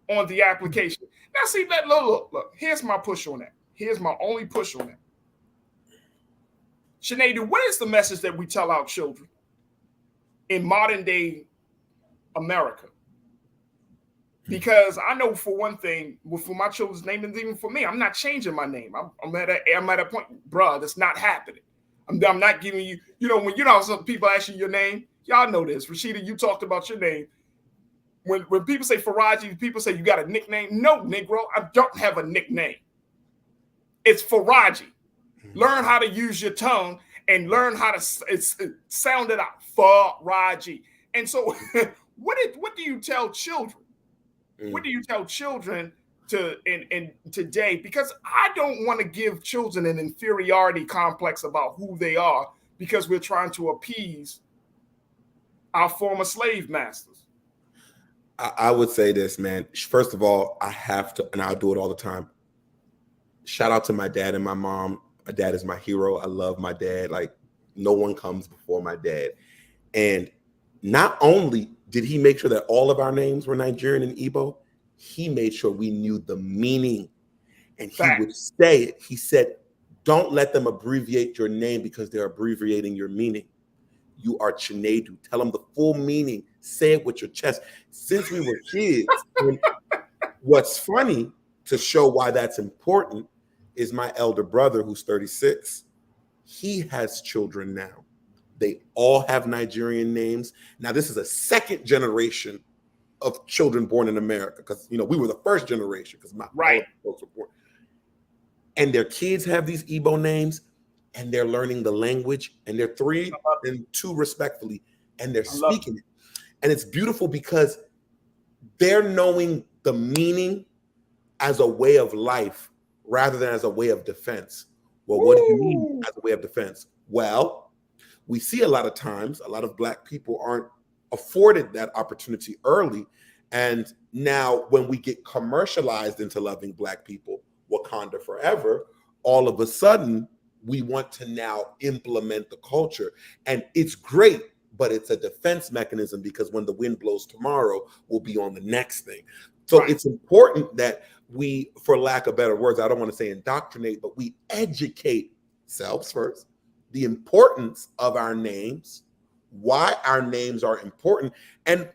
on the application. Now, see, look, here's my push on that. Here's my only push on that. Sinead, what is the message that we tell our children in modern day America? Because I know for one thing, for my children's name, and even for me, I'm not changing my name. I'm at a point, bruh, that's not happening. I'm not giving you, when some people ask you your name, y'all know this. Rashida, you talked about your name. When people say Farajii, people say you got a nickname. No, Negro, I don't have a nickname. It's Farajii. Learn how to use your tongue and learn how to sound it out. Farajii. And so what do you tell children? What do you tell children in today? Because I don't want to give children an inferiority complex about who they are because we're trying to appease our former slave masters. I would say this, man. First of all, I have to, and I'll do it all the time. Shout out to my dad and my mom. My dad is my hero. I love my dad. Like, no one comes before my dad. And not only did he make sure that all of our names were Nigerian and Igbo, he made sure we knew the meaning. And he would say it. He said, don't let them abbreviate your name because they're abbreviating your meaning. You are Chinedu. Tell them the full meaning. Say it with your chest. Since we were kids, what's funny to show why that's important is my elder brother, who's 36. He has children now. They all have Nigerian names. Now, this is a second generation of children born in America because, we were the first generation because my folks were born. And their kids have these Igbo names and they're learning the language and they're 3 and 2 respectfully, and they're speaking it. And it's beautiful because they're knowing the meaning as a way of life rather than as a way of defense. Well, what do you mean as a way of defense? Well, we see a lot of times, a lot of Black people aren't afforded that opportunity early. And now when we get commercialized into loving Black people, Wakanda forever, all of a sudden we want to now implement the culture. And it's great, but it's a defense mechanism because when the wind blows tomorrow, we'll be on the next thing. So It's important that we, for lack of better words, I don't want to say indoctrinate, but we educate selves first, the importance of our names, why our names are important. And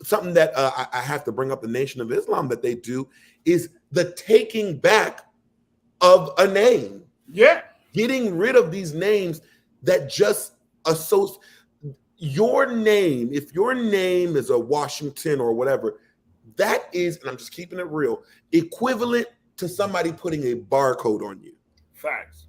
something that I have to bring up the Nation of Islam that they do is the taking back of a name. Yeah. Getting rid of these names that just associate your name. If your name is a Washington or whatever, that is, and I'm just keeping it real, equivalent to somebody putting a barcode on you. Facts.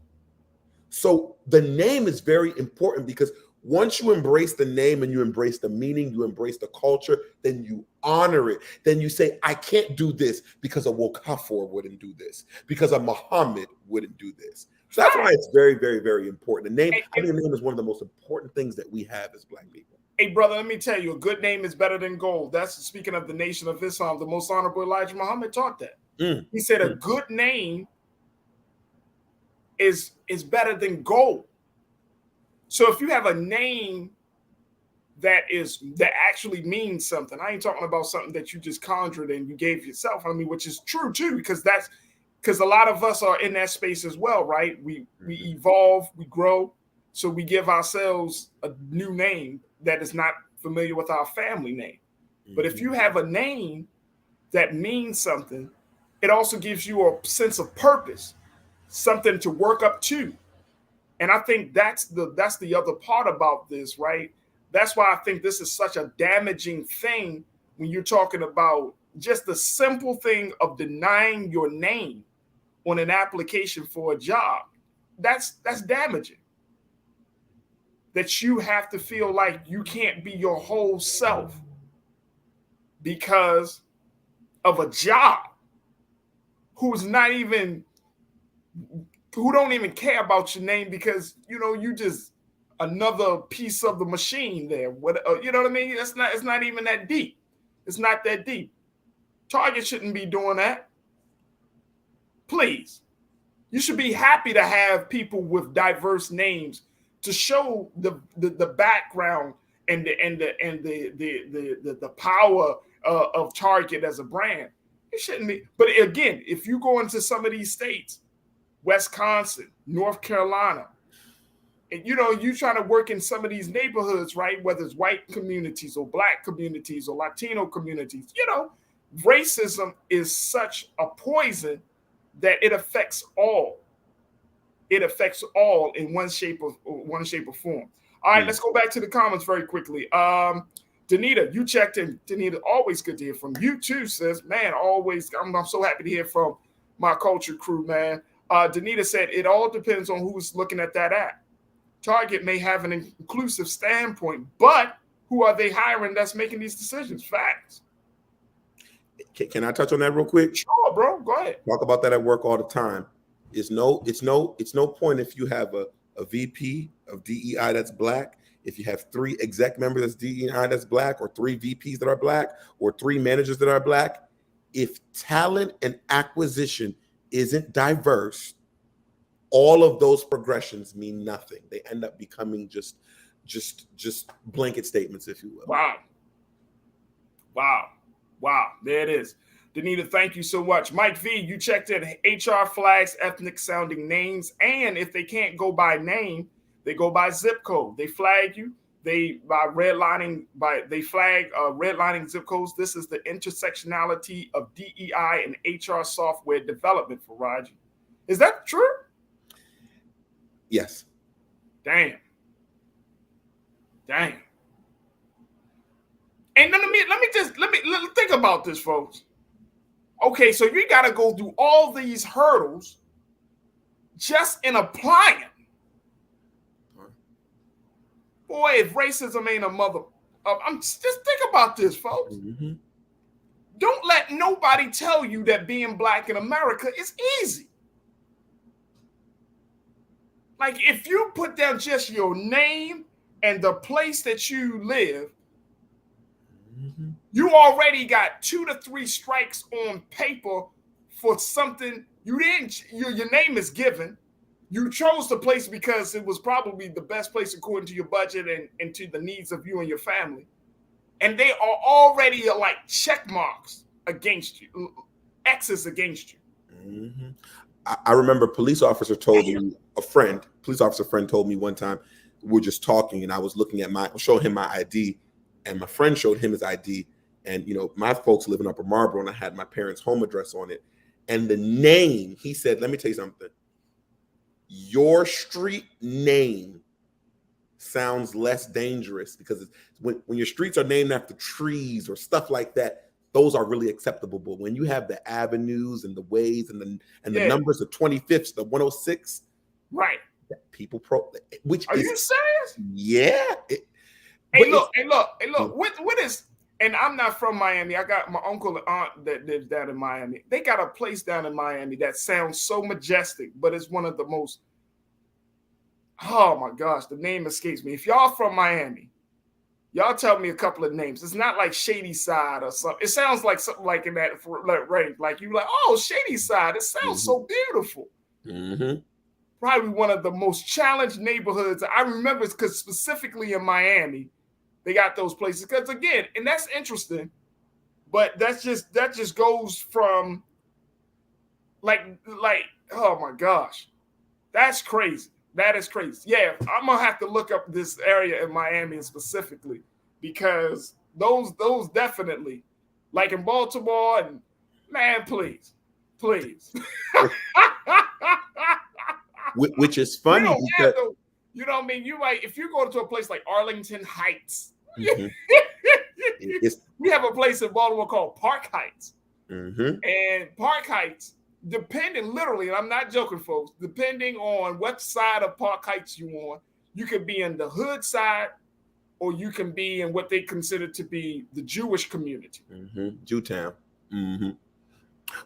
So the name is very important because once you embrace the name and you embrace the meaning, you embrace the culture, then you honor it. Then you say, I can't do this because a Wokafor wouldn't do this, because a Muhammad wouldn't do this. So that's why it's very, very, very important. The name, having a name is one of the most important things that we have as Black people. Hey, brother, let me tell you, a good name is better than gold. That's speaking of the Nation of Islam. The most honorable Elijah Muhammad taught that. He said a good name is better than gold. So if you have a name that actually means something, I ain't talking about something that you just conjured and you gave yourself. I mean, which is true too, because a lot of us are in that space as well, right? We evolve, we grow, so we give ourselves a new name that is not familiar with our family name. But if you have a name that means something, it also gives you a sense of purpose, something to work up to. And I think that's the other part about this, right? That's why I think this is such a damaging thing when you're talking about just the simple thing of denying your name on an application for a job. That's damaging. That you have to feel like you can't be your whole self because of a job who don't even care about your name because, you just another piece of the machine there. You know what I mean? It's not even that deep. It's not that deep. Target shouldn't be doing that. Please. You should be happy to have people with diverse names to show the background and the power of Target as a brand. It shouldn't be. But again, if you go into some of these states, Wisconsin, North Carolina, and you trying to work in some of these neighborhoods, right? Whether it's white communities or Black communities or Latino communities, racism is such a poison that it affects all. It affects all in one shape or form. All right, let's go back to the comments very quickly. Danita, you checked in. Danita, always good to hear from you too, sis. Man, always. I'm so happy to hear from my culture crew, man. Danita said it all depends on who's looking at that app. Target may have an inclusive standpoint, but who are they hiring that's making these decisions? Facts. Can I touch on that real quick? Sure, bro. Go ahead. Talk about that at work all the time. It's no point if you have a VP of DEI that's Black, if you have 3 exec members that's DEI that's Black, or 3 VPs that are Black, or 3 managers that are Black. If talent and acquisition isn't diverse, all of those progressions mean nothing. They end up becoming just blanket statements, if you will. Wow. There it is. Danita, thank you so much. Mike V, you checked in. HR flags ethnic sounding names, and if they can't go by name, they go by zip code. They flag you. They flag redlining zip codes. This is the intersectionality of DEI and HR software development, Farajii. Is that true? Yes. Damn. And let me think about this, folks. Okay, so you got to go through all these hurdles just in applying. Boy, if racism ain't a mother, Just think about this, folks. Mm-hmm. Don't let nobody tell you that being black in America is easy. Like, if you put down just your name and the place that you live, Mm-hmm. you already got 2 to 3 strikes on paper for something you didn't. Your name is given. You chose the place because it was probably the best place according to your budget and to the needs of you and your family. And they are already like check marks against you, X's against you. Mm-hmm. I remember a police officer told me, police officer friend told me one time, we were just talking and I was looking at showing him my ID, and my friend showed him his ID. And, you know, my folks live in Upper Marlboro and I had my parents' home address on it. And the name, he said, let me tell you something. Your street name sounds less dangerous because when your streets are named after trees or stuff like that, those are really acceptable. But when you have the avenues and the ways and the numbers, the 25th, the 106, right? People which are you serious? Yeah. Hey, look. What is? And I'm not from Miami. I got my uncle and aunt that lives down in Miami. They got a place down in Miami that sounds so majestic, but it's one of the most. Oh my gosh, the name escapes me. If y'all from Miami, y'all tell me a couple of names. It's not like Shady Side or something. It sounds like something like in that range. Like you like, oh, Shady Side. It sounds so beautiful. Mm-hmm. Probably one of the most challenged neighborhoods. I remember because specifically in Miami, they got those places. Because again, and that's interesting, but that just goes from like oh my gosh, that's crazy. That is crazy. Yeah, I'm gonna have to look up this area in Miami specifically because those definitely, like in Baltimore, and man, please. Which is funny because you know what I mean. You like if you go to a place like Arlington Heights, mm-hmm. we have a place in Baltimore called Park Heights, mm-hmm. and Park Heights. Depending, literally, and I'm not joking, folks, depending on what side of Park Heights you on, you could be in the hood side or you can be in what they consider to be the Jewish community. Mm-hmm. Jewtown. Mm-hmm.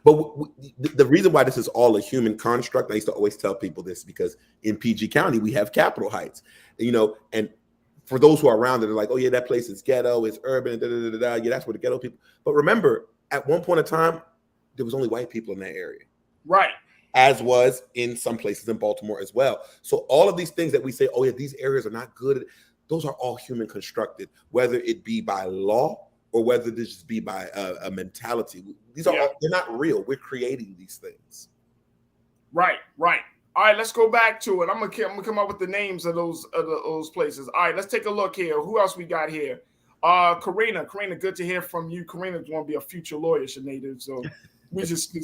But the reason why this is all a human construct, I used to always tell people this because in PG County, we have Capitol Heights, you know, and for those who are around it, they're like, oh yeah, that place is ghetto, it's urban, yeah, that's where the ghetto people. But remember, at one point in time, there was only white people in that area. Right. As was in some places in Baltimore as well. So all of these things that we say, oh yeah, these areas are not good, those are all human constructed, whether it be by law or whether this just be by a mentality. These are they're not real. We're creating these things. Right. All right, let's go back to it. I'm gonna come up with the names of those places. All right, let's take a look here. Who else we got here? Karina, good to hear from you. Karina's going to be a future lawyer, Sinead. So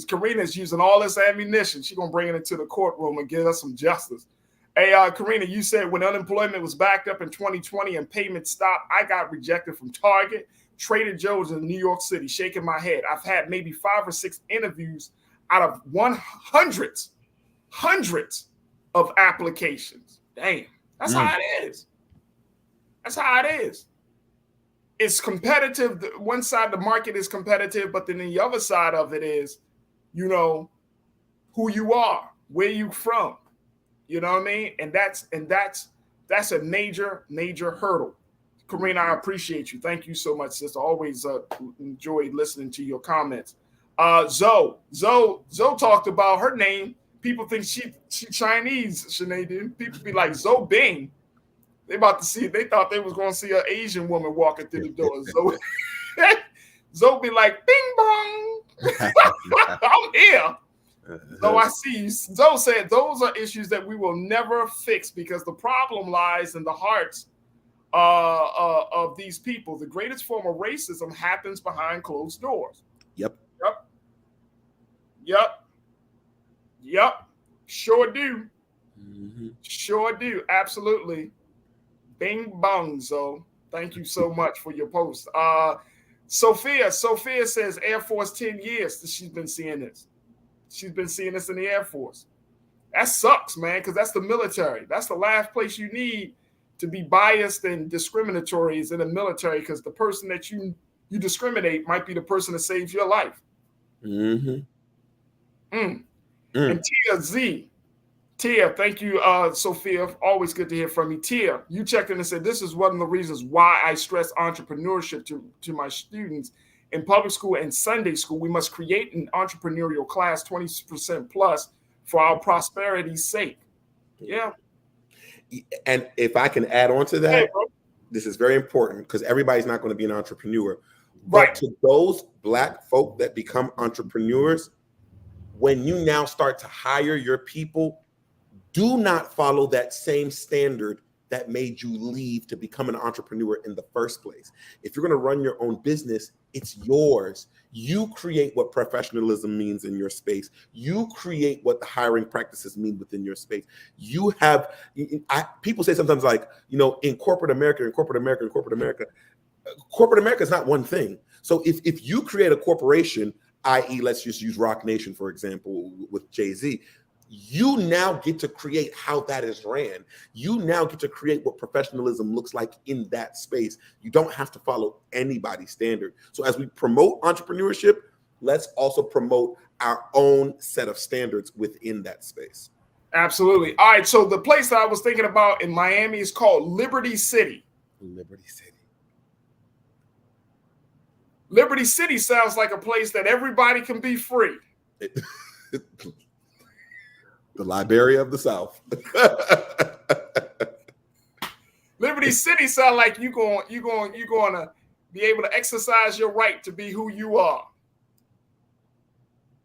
Karina's using all this ammunition. She's going to bring it into the courtroom and give us some justice. Hey, Karina, you said when unemployment was backed up in 2020 and payments stopped, I got rejected from Target, Trader Joe's in New York City, shaking my head. I've had maybe 5 or 6 interviews out of hundreds of applications. Damn, that's how it is. That's how it is. It's competitive. One side of the market is competitive, but then the other side of it is, you know, who you are, where you from. You know what I mean? And that's a major hurdle. Karina, I appreciate you. Thank you so much, sister. Always enjoyed listening to your comments. Zoe talked about her name. People think she Chinese, Sinead. People be like, Zoe Bing. They about to see. They thought they was going to see an Asian woman walking through the door. Zoe be like, "Bing bong, I'm here." So I see you. Zoe said those are issues that we will never fix because the problem lies in the hearts of these people. The greatest form of racism happens behind closed doors. Yep. Sure do. Mm-hmm. Sure do. Absolutely. Bing bong, Zoe. Thank you so much for your post. Sophia says Air Force 10 years that she's been seeing this. She's been seeing this in the Air Force. That sucks, man, because that's the military. That's the last place you need to be biased and discriminatory is in the military, because the person that you discriminate might be the person that saves your life. And Tia, thank you, Sophia. Always good to hear from you. Tia, you checked in and said, this is one of the reasons why I stress entrepreneurship to my students in public school and Sunday school. We must create an entrepreneurial class, 20% plus, for our prosperity's sake. Yeah. And if I can add on to that, this is very important because everybody's not going to be an entrepreneur. But to those Black folk that become entrepreneurs, when you now start to hire your people, do not follow that same standard that made you leave to become an entrepreneur in the first place. If you're going to run your own business, it's yours. You create what professionalism means in your space. You create what the hiring practices mean within your space. You have, people say sometimes like, in corporate America, corporate America is not one thing. So if you create a corporation, i.e., let's just use Rock Nation, for example, with Jay-Z, you now get to create how that is ran. You now get to create what professionalism looks like in that space. You don't have to follow anybody's standard. So as we promote entrepreneurship, let's also promote our own set of standards within that space. Absolutely. All right. So the place that I was thinking about in Miami is called Liberty City. Liberty City. Liberty City sounds like a place that everybody can be free. The Liberia of the South. Liberty City sounds like you're going to be able to exercise your right to be who you are.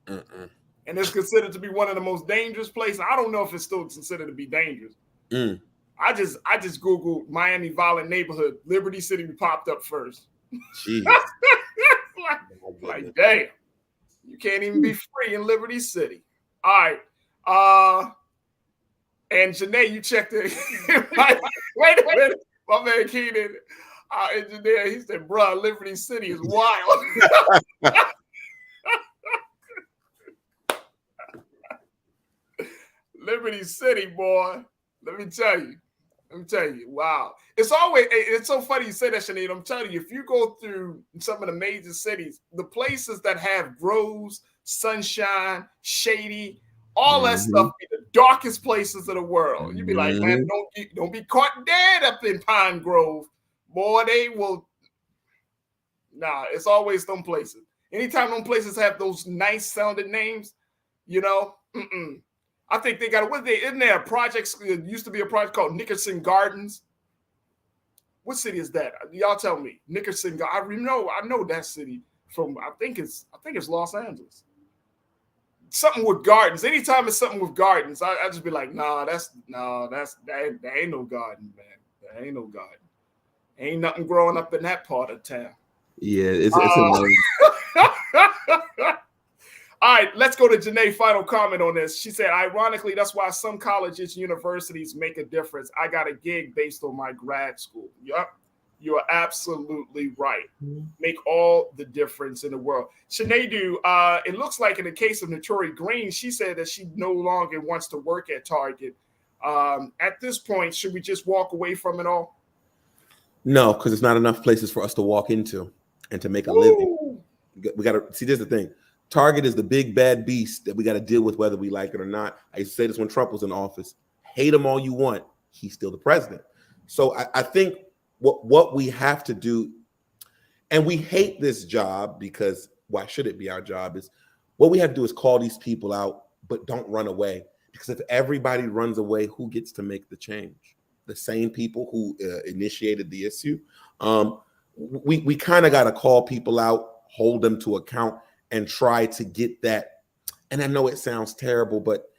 And it's considered to be one of the most dangerous places. I don't know if it's still considered to be dangerous. I just Googled Miami violent neighborhood. Liberty City popped up first. Jeez. like, damn, you can't even be free in Liberty City. All right. And Janae, you checked it. Wait a minute. My man Keenan, engineer, he said, bruh, Liberty City is wild. Liberty City, boy. Let me tell you. Wow. It's so funny you say that, Sinead. I'm telling you, if you go through some of the major cities, the places that have groves, sunshine, shady, all that stuff be the darkest places of the world. You'd be like, man, don't be caught dead up in Pine Grove. Boy, they will. Nah, it's always them places. Anytime them places have those nice sounding names, I think they got, isn't there a project, it used to be a project called Nickerson Gardens. What city is that? Y'all tell me. Nickerson, I know that city from, I think it's Los Angeles. Something with gardens. Anytime it's something with gardens, I just be like, that ain't no garden, man. That ain't no garden. Ain't nothing growing up in that part of town. Yeah, it's annoying. All right, let's go to Janae's final comment on this. She said, ironically, that's why some colleges, universities make a difference. I got a gig based on my grad school. Yep. You are absolutely right. Make all the difference in the world. Sinead, it looks like in the case of Notori Green, she said that she no longer wants to work at Target. At this point, should we just walk away from it all? No, because it's not enough places for us to walk into and to make a living. We got to see, this is the thing. Target is the big bad beast that we got to deal with whether we like it or not. I used to say this when Trump was in office. Hate him all you want. He's still the president. So I think what we have to do, and we hate this job because why should it be our job, is what we have to do is call these people out, but don't run away. Because if everybody runs away, who gets to make the change? The same people who initiated the issue. We kind of got to call people out, hold them to account, and try to get that. And I know it sounds terrible, but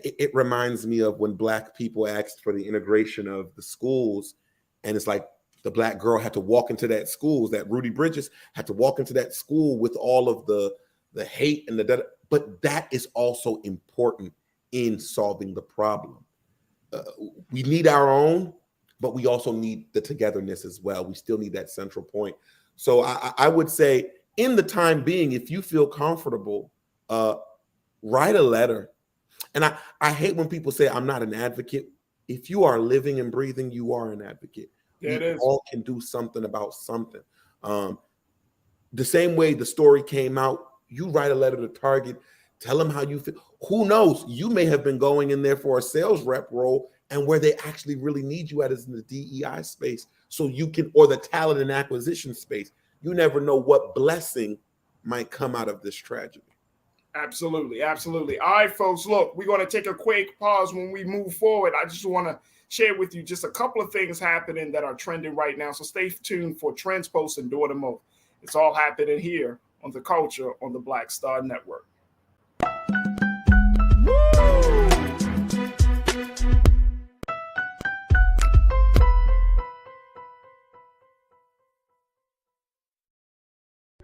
it reminds me of when Black people asked for the integration of the schools, and it's like the Black girl had to walk into that school, that Rudy Bridges had to walk into that school with all of the hate and but that is also important in solving the problem. We need our own, but we also need the togetherness as well. We still need that central point. So I would say, in the time being, if you feel comfortable, write a letter. And I hate when people say I'm not an advocate. If you are living and breathing, you are an advocate. It We is. all can do something about something. The same way the story came out, you write a letter to Target, tell them how you feel. Who knows? You may have been going in there for a sales rep role, and where they actually really need you at is in the DEI space. So you can, or the talent and acquisition space. You never know what blessing might come out of this tragedy. Absolutely. Absolutely. All right, folks, look, we're going to take a quick pause. When we move forward, I just want to share with you just a couple of things happening that are trending right now. So stay tuned for Trends, Posts, and Door to Mouth. It's all happening here on The Culture on the Black Star Network.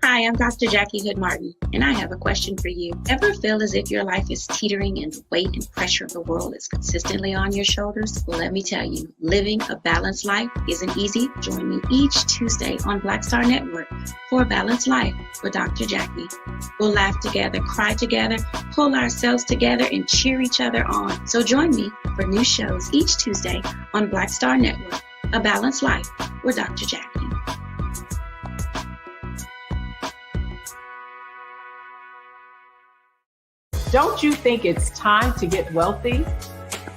Hi, I'm Dr. Jackie Hood Martin, and I have a question for you. Ever feel as if your life is teetering and the weight and pressure of the world is consistently on your shoulders? Well, let me tell you, living a balanced life isn't easy. Join me each Tuesday on Black Star Network for A Balanced Life with Dr. Jackie. We'll laugh together, cry together, pull ourselves together, and cheer each other on. So join me for new shows each Tuesday on Black Star Network, A Balanced Life with Dr. Jackie. Don't you think it's time to get wealthy?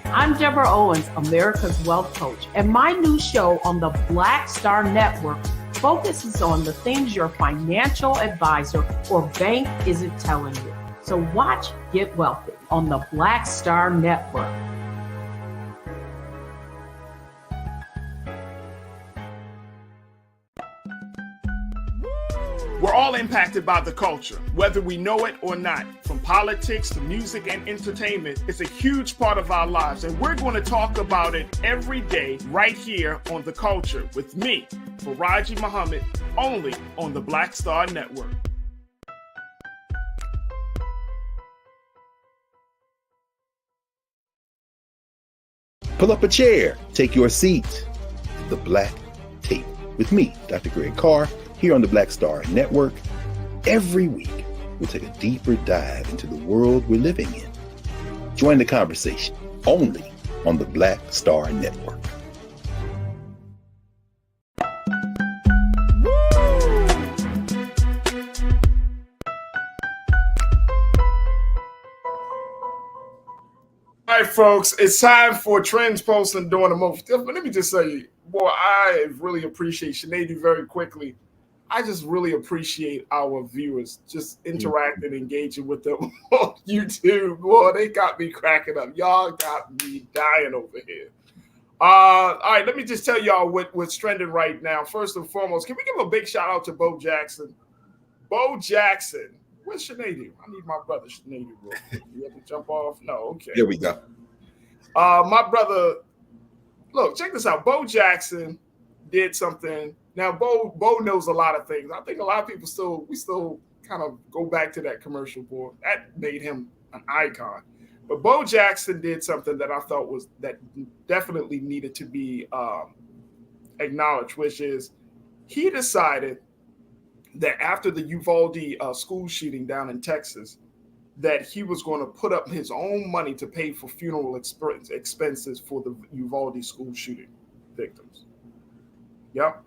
I'm Deborah Owens, America's Wealth Coach, and my new show on the Black Star Network focuses on the things your financial advisor or bank isn't telling you. So watch Get Wealthy on the Black Star Network. We're all impacted by the culture, whether we know it or not. From politics to music and entertainment, it's a huge part of our lives, and we're going to talk about it every day right here on The Culture with me, Farajii Muhammad, only on the Black Star Network. Pull up a chair, take your seat. The Black Tape with me, Dr. Greg Carr, here on the Black Star Network. Every week, we'll take a deeper dive into the world we're living in. Join the conversation only on the Black Star Network. All right, folks, it's time for Trends, Posts, and Door to Mouth. Let me just say, boy, I really appreciate Sinead very quickly. I just really appreciate our viewers just interacting, engaging with them on YouTube. Boy, they got me cracking up. Y'all got me dying over here. All right, let me just tell y'all what's trending right now. First and foremost, can we give a big shout out to Bo Jackson? Bo Jackson. Where's Sinead? I need my brother Sinead. You have to jump off? No, okay. There we go. My brother, look, check this out. Bo Jackson did something. Now, Bo knows a lot of things. I think a lot of people still kind of go back to that commercial board. That made him an icon. But Bo Jackson did something that I thought that definitely needed to be acknowledged, which is he decided that after the Uvalde school shooting down in Texas, that he was going to put up his own money to pay for funeral expenses for the Uvalde school shooting victims. Yep.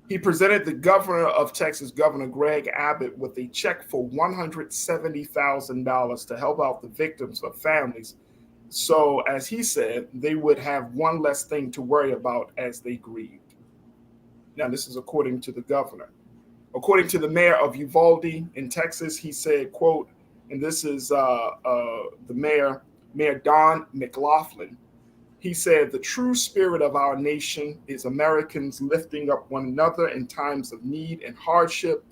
He presented the governor of Texas, Governor Greg Abbott, with a check for $170,000 to help out the victims of families. So, as he said, they would have one less thing to worry about as they grieved. Now, this is according to the governor. According to the mayor of Uvalde in Texas, he said, quote, and this is the Mayor Don McLaughlin. He said, the true spirit of our nation is Americans lifting up one another in times of need and hardship.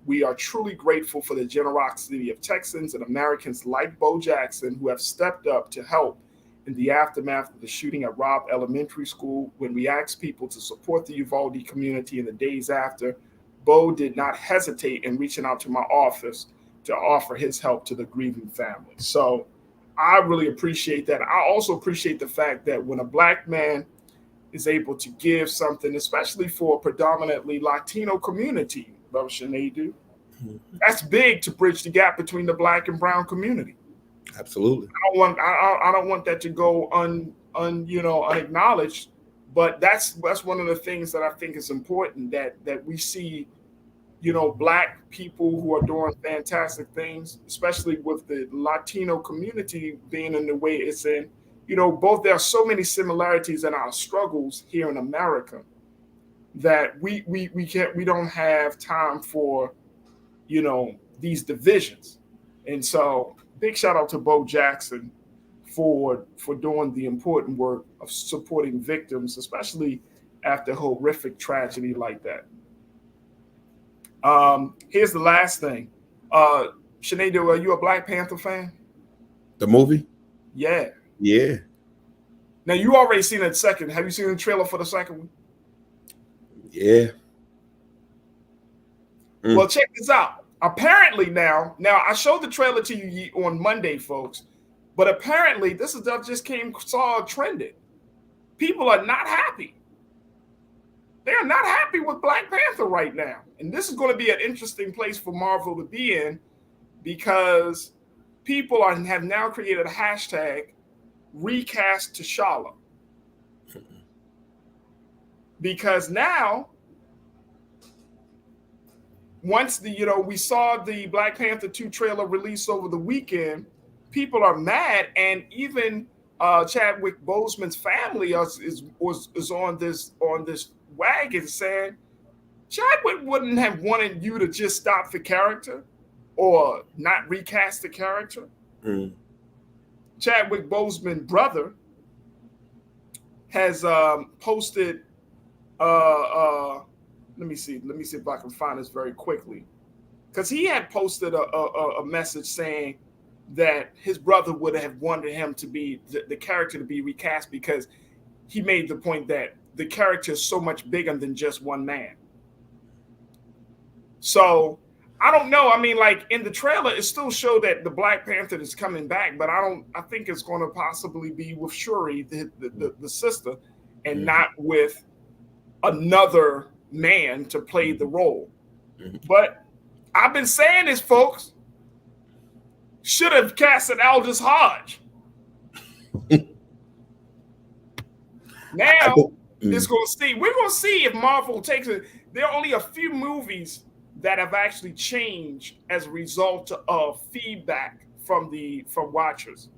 We are truly grateful for the generosity of Texans and Americans like Bo Jackson who have stepped up to help in the aftermath of the shooting at Robb Elementary School. When we asked people to support the Uvalde community in the days after, Bo did not hesitate in reaching out to my office to offer his help to the grieving family. So I really appreciate that. I also appreciate the fact that when a Black man is able to give something, especially for a predominantly Latino community, Brother Sinead, that's big to bridge the gap between the Black and brown community. Absolutely. I don't want that to go unacknowledged. But that's one of the things that I think is important, that we see, Black people who are doing fantastic things, especially with the Latino community being in the way it's in. Both there are so many similarities in our struggles here in America that we don't have time for, these divisions. And so big shout out to Bo Jackson for doing the important work of supporting victims, especially after horrific tragedy like that. Here's the last thing. Sinead, are you a Black Panther fan? The movie? Yeah. Yeah. Now, you already seen the second. Have you seen the trailer for the second one? Yeah. Well, check this out. Apparently now I showed the trailer to you on Monday, folks, but apparently this stuff just saw trended. People are not happy. They are not happy with Black Panther right now. And this is going to be an interesting place for Marvel to be in, because people have now created a hashtag recast T'Challa. Because now, once we saw the Black Panther 2 trailer released over the weekend, people are mad, and even Chadwick Boseman's family is on this wagon saying Chadwick wouldn't have wanted you to just stop the character or not recast the character. Chadwick Boseman's brother has posted. Let me see if I can find this very quickly, because he had posted a message saying that his brother would have wanted him to be the character to be recast, because he made the point that the character is so much bigger than just one man. So I don't know. I mean, like in the trailer, it still showed that the Black Panther is coming back, but I think it's going to possibly be with Shuri, the sister, and not with another man to play the role. But I've been saying this, folks. Should have casted Aldous Hodge. Now we're going to see if Marvel takes it. There are only a few movies that have actually changed as a result of feedback from watchers.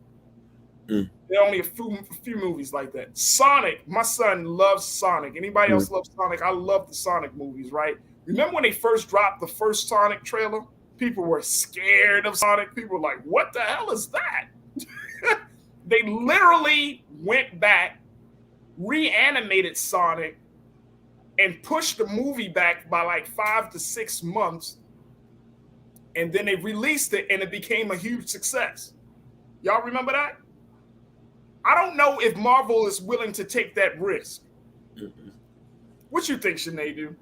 There are only a few movies like that. Sonic, my son loves Sonic. Anybody else loves Sonic? I love the Sonic movies, right? Remember when they first dropped the first Sonic trailer? People were scared of Sonic. People were like, what the hell is that? They literally went back, reanimated Sonic, and pushed the movie back by like 5 to 6 months. And then they released it, and it became a huge success. Y'all remember that? I don't know if Marvel is willing to take that risk. What you think, Sinead?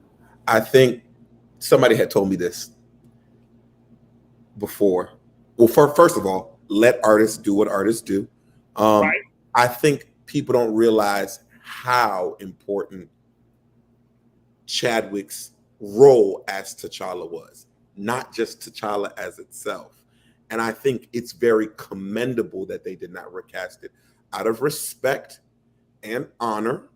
I think somebody had told me this before. Well, first of all, let artists do what artists do. Right. I think people don't realize how important Chadwick's role as T'Challa was, not just T'Challa as itself. And I think it's very commendable that they did not recast it, out of respect and honor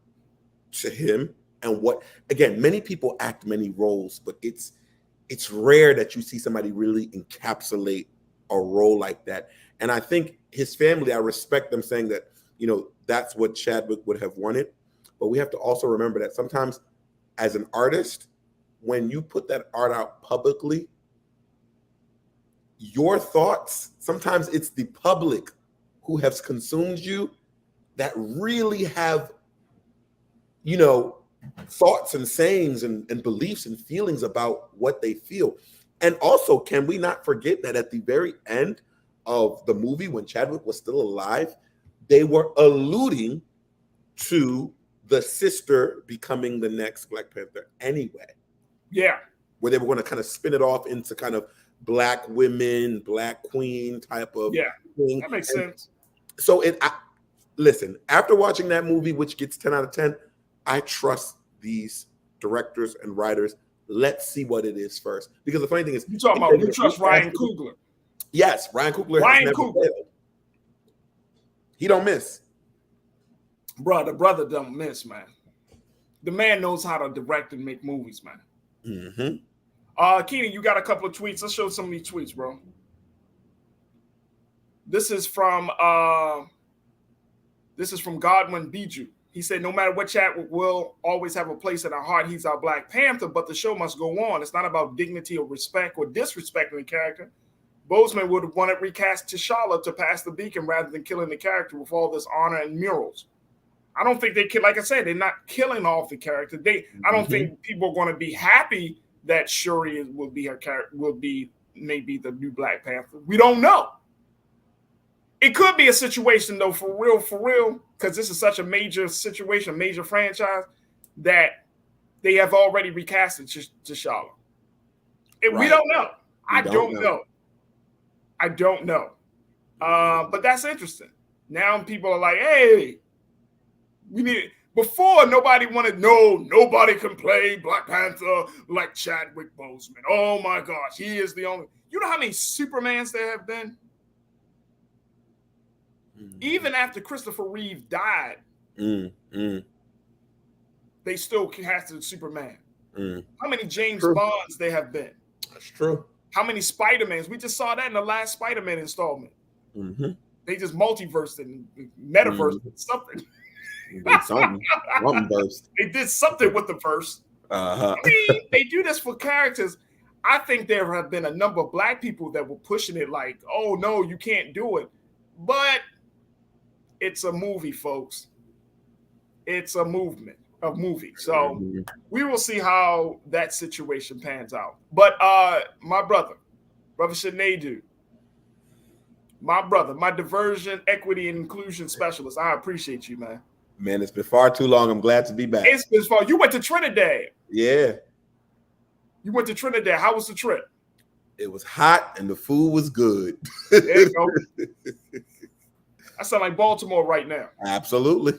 to him. And again, many people act many roles, but it's rare that you see somebody really encapsulate a role like that. And I think his family, I respect them saying that, that's what Chadwick would have wanted. But we have to also remember that sometimes as an artist, when you put that art out publicly, your thoughts, sometimes it's the public who has consumed you that really have, thoughts and sayings and beliefs and feelings about what they feel. And also, can we not forget that at the very end of the movie, when Chadwick was still alive, they were alluding to the sister becoming the next Black Panther anyway. Yeah. Where they were going to kind of spin it off into kind of Black women, Black queen type of thing. That makes sense. So listen, after watching that movie, which gets 10 out of 10, I trust these directors and writers. Let's see what it is first. Because the funny thing is, you trust Ryan Coogler. Yes, Ryan Coogler. Failed. He don't miss. Bro, the brother don't miss, man. The man knows how to direct and make movies, man. Keenan, you got a couple of tweets. Let's show some of these tweets, bro. This is from Godwin Biju. He said, no matter what, Chadwick will always have a place in our heart. He's our Black Panther, but the show must go on. It's not about dignity or respect or disrespecting the character. Boseman would have wanted recast T'Challa to pass the beacon rather than killing the character with all this honor and murals. I don't think they kill. Like I said, they're not killing off the character. I don't think people are going to be happy that Shuri will be her character. Will be maybe the new Black Panther. We don't know. It could be a situation though, for real, because this is such a major situation, major franchise, that they have already recasted T'Challa. Right. We don't know. I don't know. But that's interesting. Now people are like, hey, we need it. Before, nobody can play Black Panther like Chadwick Boseman. Oh my gosh, he is the only. You know how many Supermans there have been? Even after Christopher Reeve died, they still casted Superman. How many James Bonds there have been? That's true. How many Spider-Mans? We just saw that in the last Spider-Man installment. They just multiversed and metaversed something. They did something with the verse. I mean, they do this for characters. I think there have been a number of Black people that were pushing it like, oh, no, you can't do it. But it's a movie, folks. It's a movie. So we will see how that situation pans out. But my brother Shanadu, my diversion, equity, and inclusion specialist, I appreciate you, man. Man, it's been far too long. I'm glad to be back. It's been far. You went to Trinidad. Yeah. You went to Trinidad. How was the trip? It was hot and the food was good. There you go. I sound like Baltimore right now. Absolutely.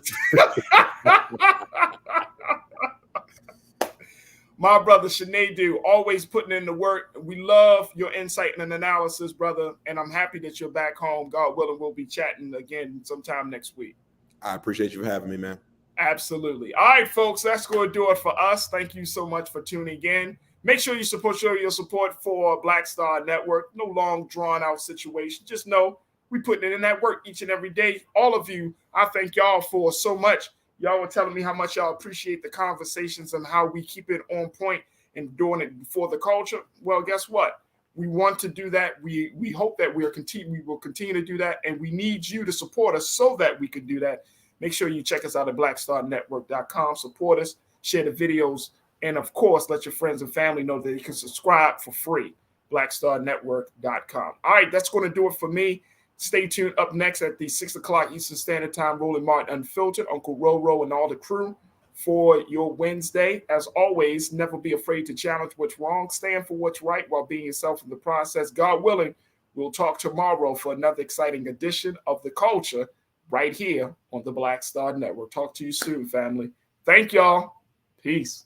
My brother Shanadu, always putting in the work. We love your insight and analysis, brother. And I'm happy that you're back home. God willing, we'll be chatting again sometime next week. I appreciate you for having me, man. Absolutely. All right, folks, that's going to do it for us. Thank you so much for tuning in. Make sure you show your support for Black Star Network. No long, drawn-out situation. Just know we putting it in that work each and every day. All of you, I thank y'all for so much. Y'all were telling me how much y'all appreciate the conversations and how we keep it on point and doing it for the culture. Well, guess what? We want to do that. We hope that we will continue to do that, and we need you to support us so that we can do that. Make sure you check us out at blackstarnetwork.com. Support us, share the videos, and of course, let your friends and family know that you can subscribe for free. blackstarnetwork.com. All right, that's going to do it for me. Stay tuned. Up next at the 6 o'clock Eastern Standard Time, Roland Martin Unfiltered, Uncle Roro and all the crew for your Wednesday. As always, never be afraid to challenge what's wrong. Stand for what's right while being yourself in the process. God willing, we'll talk tomorrow for another exciting edition of The Culture right here on the Black Star Network. Talk to you soon, family. Thank y'all. Peace.